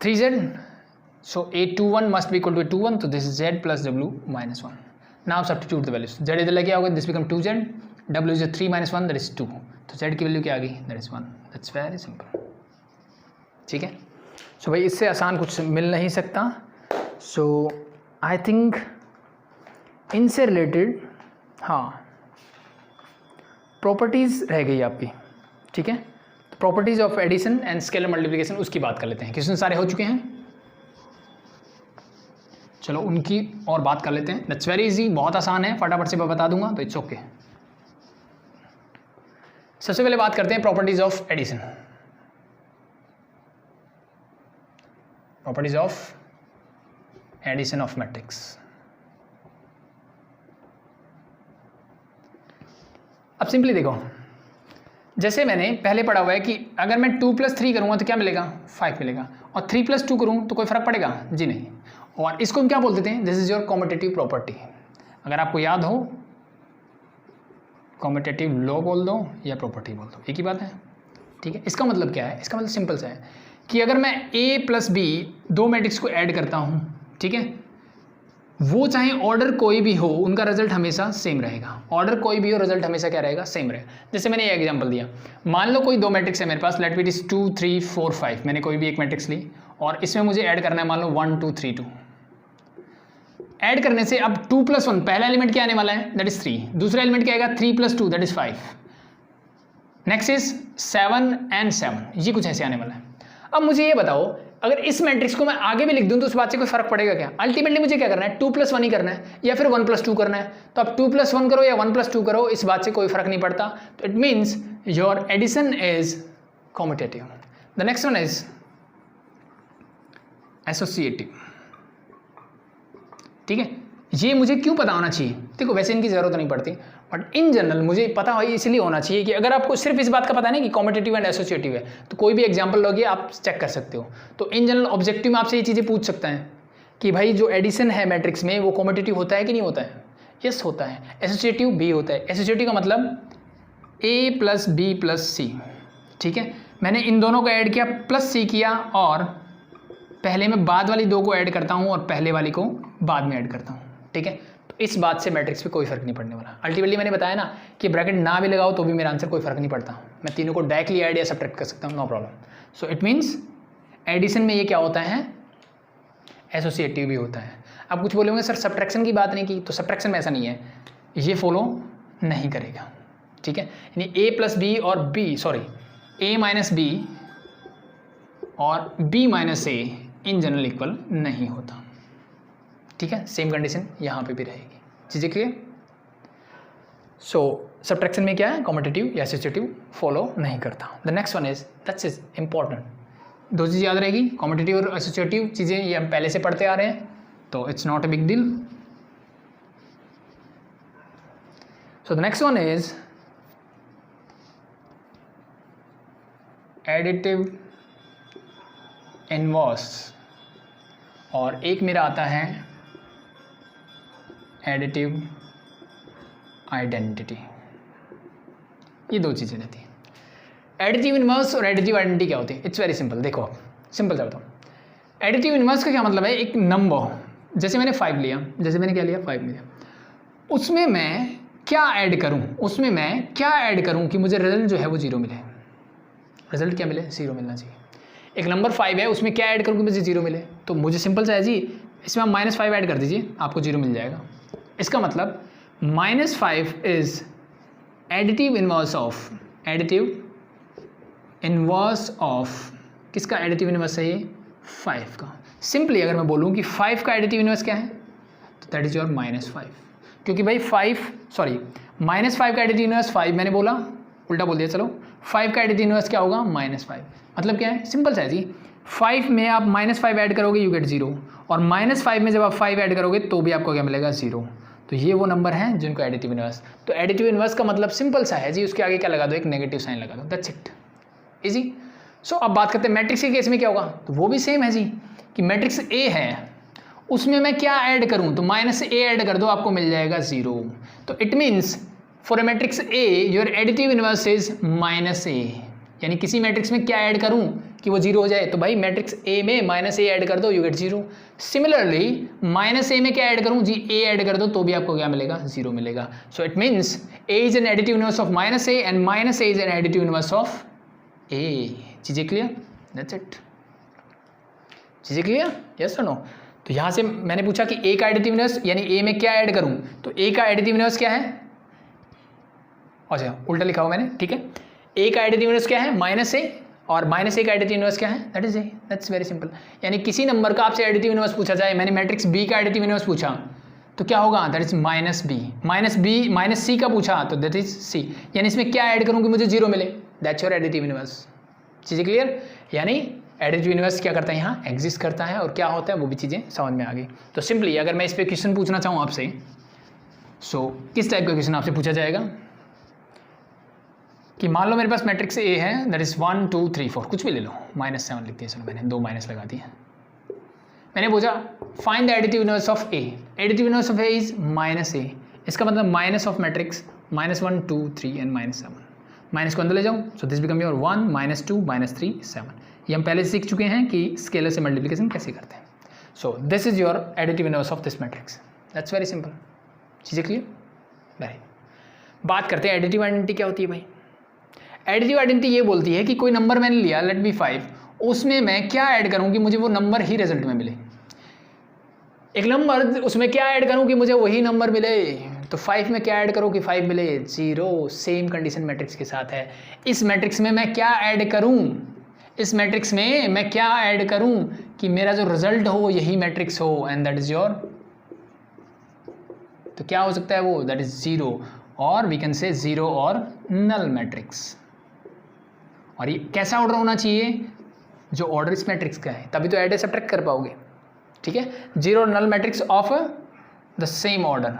3z, so a21 must be equal to a21, तो this is z plus w minus 1, now substitute the values, z इधर लेके आओगे this become 2z, w is 3 minus 1 that is 2, तो z की value क्या आ गई, that is 1, that's very simple, ठीक है। सो भाई इससे आसान कुछ मिल नहीं सकता, सो आई थिंक इनसे रिलेटेड हाँ प्रॉपर्टीज़ रह गई आपकी, ठीक है, तो properties of addition and scalar multiplication उसकी बात कर लेते हैं, क्वेश्चन सारे हो चुके हैं, चलो उनकी और बात कर लेते हैं, दैट्स वेरी इजी, बहुत आसान है, फटाफट से मैं बता दूंगा तो इट्स ओके। सबसे पहले बात करते हैं properties of addition, properties of addition of matrix. अब सिंपली देखो, जैसे मैंने पहले पढ़ा हुआ है कि अगर मैं 2 + 3 करूँगा तो क्या मिलेगा, 5 मिलेगा, और 3 + 2 करूँ तो कोई फर्क पड़ेगा जी नहीं, और इसको हम क्या बोल देते हैं, this is your competitive property. अगर आपको याद हो कॉम्पिटिटिव लॉ बोल दो या प्रॉपर्टी बोल दो, एक ही बात है, ठीक है। इसका मतलब क्या है, इसका मतलब सिंपल सा है कि अगर मैं a + b दो मैट्रिक्स को ऐड करता हूँ, ठीक है, वो चाहे ऑर्डर कोई भी हो उनका रिजल्ट हमेशा सेम रहेगा, ऑर्डर कोई भी हो रिजल्ट हमेशा क्या रहेगा, सेम रहेगा। जैसे मैंने ये एग्जांपल दिया, मान लो कोई दो मैट्रिक्स है मेरे पास, लेट मी इट इज 2 3 4 5, मैंने कोई भी एक मैट्रिक्स ली और इसमें मुझे ऐड करना है मान लो 1 2 3 2, ऐड करने से अब 2 + 1 पहला एलिमेंट क्या आने वाला है, दैट इज 3, दूसरा एलिमेंट क्या आएगा 3 + 2 that is 5, next is 7 and 7, ये कुछ ऐसे आने वाला है। अब मुझे ये बताओ, अगर इस मैट्रिक्स को मैं आगे भी लिख दूं तो उस बात से कोई फर्क पड़ेगा क्या, अल्टीमेटली मुझे क्या करना है, 2 + 1 ही करना है या फिर 1 + 2 करना है, तो अब 2 + 1 करो या 1 + 2 करो, इस बात से कोई फर्क नहीं पड़ता, तो it means your addition is competitive. The next one is associative, ठीक है, ये मुझे क्यों पता होना चाहिए, देखो वैसे इनकी जरूरत नहीं पड़ती, बट इन जनरल मुझे पता हो इसलिए होना चाहिए कि अगर आपको सिर्फ इस बात का पता नहीं कि कॉम्पिटिटिव एंड एसोसिएटिव है, तो कोई भी एग्जांपल लोगे आप चेक कर सकते हो। तो इन जनरल ऑब्जेक्टिव में आपसे ये चीज़ें पूछ सकता है कि भाई जो एडिशन है मैट्रिक्स में वो कॉम्पिटिटिव होता है कि नहीं होता है, यस होता है, एसोसिएटिव भी होता है। एसोसिएटिव का मतलब a + b + c, ठीक है, मैंने इन दोनों को ऐड किया प्लस c किया और पहले मैं बाद वाली 2 को ऐड करता हूँ और पहले वाली को बाद में ऐड करता हूँ, ठीक है। तो इस बात से मैट्रिक्स पे कोई फर्क नहीं पड़ने वाला। अल्टीमेटली मैंने बताया ना कि ब्रैकेट ना भी लगाओ तो भी मेरा आंसर कोई फर्क नहीं पड़ता, मैं तीनों को डायरेक्टली ऐड या सब्ट्रैक्ट कर सकता हूँ, no problem. So it means addition में ये क्या होता है, एसोसिएटिव भी होता है। अब कुछ बोलोगे सर सब्ट्रैक्शन की बात नहीं की, तो सब्ट्रैक्शन में ऐसा नहीं है, ये फॉलो नहीं करेगा, ठीक है। यानी ए प्लस बी और B sorry A minus B और B minus A in general equal नहीं होता, ठीक है। सेम कंडीशन यहाँ पे भी रहेगी, चीज़ें क्लियर। सो सब्ट्रैक्शन में क्या है, कॉम्पिटिटिव या एसोसिएटिव फॉलो नहीं करता। The next one is that's is important, 2 चीज़ याद रहेगी, कॉम्पिटिटिव और एसोसिएटिव चीज़ें ये हम पहले से पढ़ते आ रहे हैं, तो it's not a big deal. So the next one is additive inverse, और एक मेरा आता है एडिटिव आइडेंटिटी। ये 2 चीज़ें रहती हैं। एडिटिव इनवर्स और एडिटिव आइडेंटिटी क्या होती है, इट्स वेरी सिंपल। देखो सिंपल सा बताओ, एडिटिव इनवर्स का क्या मतलब है, एक नंबर जैसे मैंने 5 लिया, जैसे मैंने क्या लिया 5 लिया, उसमें मैं क्या ऐड करूं कि मुझे रिजल्ट जो है वो 0 मिले। रिजल्ट क्या मिले, 0 मिलना चाहिए। एक नंबर 5 है, उसमें क्या ऐड करूं कि मुझे 0 मिले, तो मुझे सिंपल सा है जी, इसमें आप -5 ऐड कर दीजिए, आपको 0 मिल जाएगा। इसका मतलब -5 इज एडिटिव इनवर्स ऑफ किसका एडिटिव इनवर्स है, ये 5 का। सिंपली अगर मैं बोलूँ कि 5 का एडिटिव इनवर्स क्या है, तो दैट इज योर -5, क्योंकि भाई -5 का एडिटिव इनवर्स 5 मैंने बोला, उल्टा बोल दिया, चलो 5 का एडिटिव इनवर्स क्या होगा, -5। मतलब क्या है, सिंपल सा है जी, 5 में आप -5 ऐड करोगे यू गेट 0, और -5 में जब आप 5 ऐड करोगे तो भी आपको क्या मिलेगा, 0। तो ये वो नंबर हैं जिनको एडिटिव इनवर्स। तो एडिटिव इनवर्स का मतलब सिंपल सा है जी, उसके आगे क्या लगा दो, एक नेगेटिव साइन लगा दो, दैट्स इट, इजी। सो अब बात करते हैं मैट्रिक्स के केस में क्या होगा, तो वो भी सेम है जी, कि मैट्रिक्स ए है, उसमें मैं क्या ऐड करूं, तो -a ऐड कर दो, आपको मिल जाएगा 0। तो it means for a matrix A your additive inverse is -a, यानी किसी मैट्रिक्स में क्या ऐड करूं कि वो 0 हो जाए, तो भाई मैट्रिक्स ए में -a ऐड कर दो, यू गेट 0। सिमिलरली -a में क्या ऐड करूं जी, a ऐड कर दो, तो भी आपको क्या मिलेगा, 0 मिलेगा। सो it means a is an additive inverse of -a and -a is an additive inverse of a। चीज़ें क्लियर, दैट्स इट, चीज़ें क्लियर, यस और नो। तो यहाँ से मैंने पूछा कि a का एडिटिव इनवर्स यानी a में क्या ऐड करूं, तो a का एडिटिव इनवर्स क्या है, अच्छा उल्टा लिखा हुआ मैंने, ठीक है। a का एडिटिव इनवर्स क्या है, -a, और -a का एडिटिव इनवर्स क्या है, that is a, that's very simple. यानी किसी नंबर का आपसे एडिटिव इनवर्स पूछा जाए, मैंने मैट्रिक्स b का एडिटिव इनवर्स पूछा तो क्या होगा, दैट इज -c का पूछा तो दैट इज c, यानी इसमें क्या ऐड करूं कि मुझे 0 मिले, दैट्स योर एडिटिव इनवर्स। चीज़ें क्लियर, यानी एडिटिव इनवर्स क्या करता है, यहाँ एग्जिस्ट करता है, और क्या होता है वो भी चीज़ें समझ में आ गई। तो सिंपली अगर मैं इस पर क्वेश्चन पूछना चाहूँ आपसे, सो किस टाइप का क्वेश्चन आपसे पूछा जाएगा कि मान लो मेरे पास मैट्रिक्स ए है, दैट इज 1 2 3 4, कुछ भी ले लो, -7 लिख दिया, चलो मैंने 2 माइनस लगा दिए। मैंने पूछा find the additive inverse of A, additive inverse of A is -a, इसका मतलब minus of matrix -1 2 3 and -7, minus को अंदर ले जाओ, सो दिस बिकम योर 1 -2 -3 7। ये हम पहले सीख चुके हैं कि स्केलर से मल्टीप्लिकेशन कैसे करते हैं। So this is your additive inverse of this matrix, that's very simple. चीज़ें क्लियर, वेरी। बात करते हैं एडिटिव आइडेंटिटी क्या होती है भाई। एडिटिव आइडेंटिटी ये बोलती है कि कोई नंबर मैंने लिया, लेट बी 5, उसमें मैं क्या ऐड करूँ कि मुझे वो नंबर ही रिजल्ट में मिले। एक नंबर, उसमें क्या ऐड करूँ कि मुझे वही नंबर मिले, तो 5 में क्या ऐड करूँ कि 5 मिले, 0। सेम कंडीशन मैट्रिक्स के साथ है। इस मैट्रिक्स में मैं क्या ऐड करूँ, इस मैट्रिक्स में मैं क्या ऐड करूँ कि मेरा जो रिजल्ट हो यही मैट्रिक्स हो, एंड दैट इज योर, तो क्या हो सकता है वो, दैट इज 0, और वी कैन से 0 और नल मैट्रिक्स। और ये कैसा ऑर्डर होना चाहिए, जो ऑर्डर इस मैट्रिक्स का है, तभी तो ऐड सब्ट्रैक्ट कर पाओगे, ठीक है। 0 null matrix of the same order.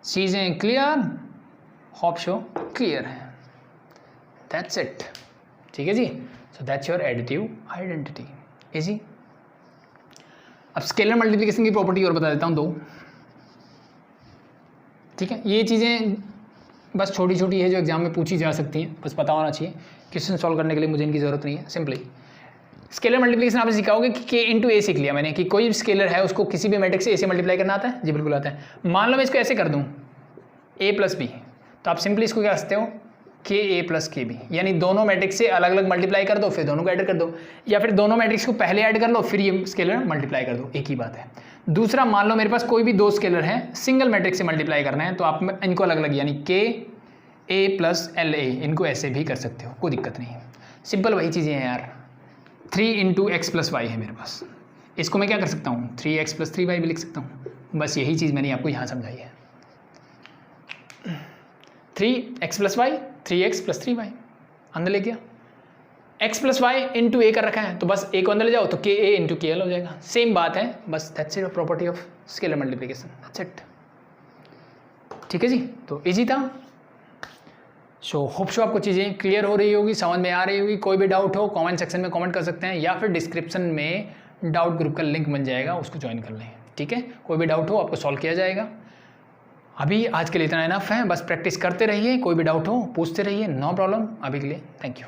चीजें क्लियर, होप शो क्लियर है, दैट्स इट, ठीक है जी। So that's your additive identity, easy. अब स्केलर मल्टीप्लिकेशन की प्रॉपर्टी और बता देता हूँ 2, ठीक है। ये चीज़ें बस छोटी छोटी है जो एग्जाम में पूछी जा सकती हैं, बस पता होना चाहिए, क्वेश्चन सॉल्व करने के लिए मुझे इनकी ज़रूरत नहीं है। सिंपली स्केलर मल्टीप्लिकेशन आपने सीखा कि के इंटू ए सीख लिया मैंने कि कोई भी स्केलर है उसको किसी भी मैट्रिक्स से ए से मल्टीप्लाई करना आता है। जी बिल्कुल आता है। मान लो मैं इसको ऐसे कर दूँ a प्लस बी, तो आप सिंपली इसको क्या सकते हो के ए प्लस के बी, यानी दोनों मैट्रिक्स से अलग अलग मल्टीप्लाई कर दो फिर दोनों को ऐड कर दो, या फिर दोनों मैट्रिक्स को पहले ऐड कर लो फिर ये स्केलर मल्टीप्लाई कर दो, एक ही बात है। दूसरा, मान लो मेरे पास कोई भी दो स्केलर हैं, सिंगल मैट्रिक्स से मल्टीप्लाई करना है, तो आप इनको अलग अलग यानी के ए प्लस एल ए, इनको ऐसे भी कर सकते हो, कोई दिक्कत नहीं है। सिंपल वही चीज़ें हैं यार। 3 इंटू एक्स प्लस वाई है मेरे पास, इसको मैं क्या कर सकता हूँ 3x प्लस 3y भी लिख सकता हूँ। बस यही चीज़ मैंने आपको यहाँ समझाई है। 3x plus Y 3x plus 3y अंदर ले गया, x प्लस वाई इंटू ए कर रखा है तो बस ए को अंदर ले जाओ तो के ए इंटू के एल हो जाएगा। सेम बात है, बस that's it property of scalar multiplication, that's it. ठीक है जी, तो इजी था। सो होप शो आपको चीज़ें क्लियर हो रही होगी, समझ में आ रही होगी। कोई भी डाउट हो कमेंट सेक्शन में कमेंट कर सकते हैं, या फिर डिस्क्रिप्शन में डाउट ग्रुप का लिंक बन जाएगा, उसको ज्वाइन कर लें। ठीक है, कोई भी डाउट हो आपको सॉल्व किया जाएगा। अभी आज के लिए इतना इनफ है, बस प्रैक्टिस करते रहिए, कोई भी डाउट हो पूछते रहिए, नो प्रॉब्लम। अभी के लिए थैंक यू।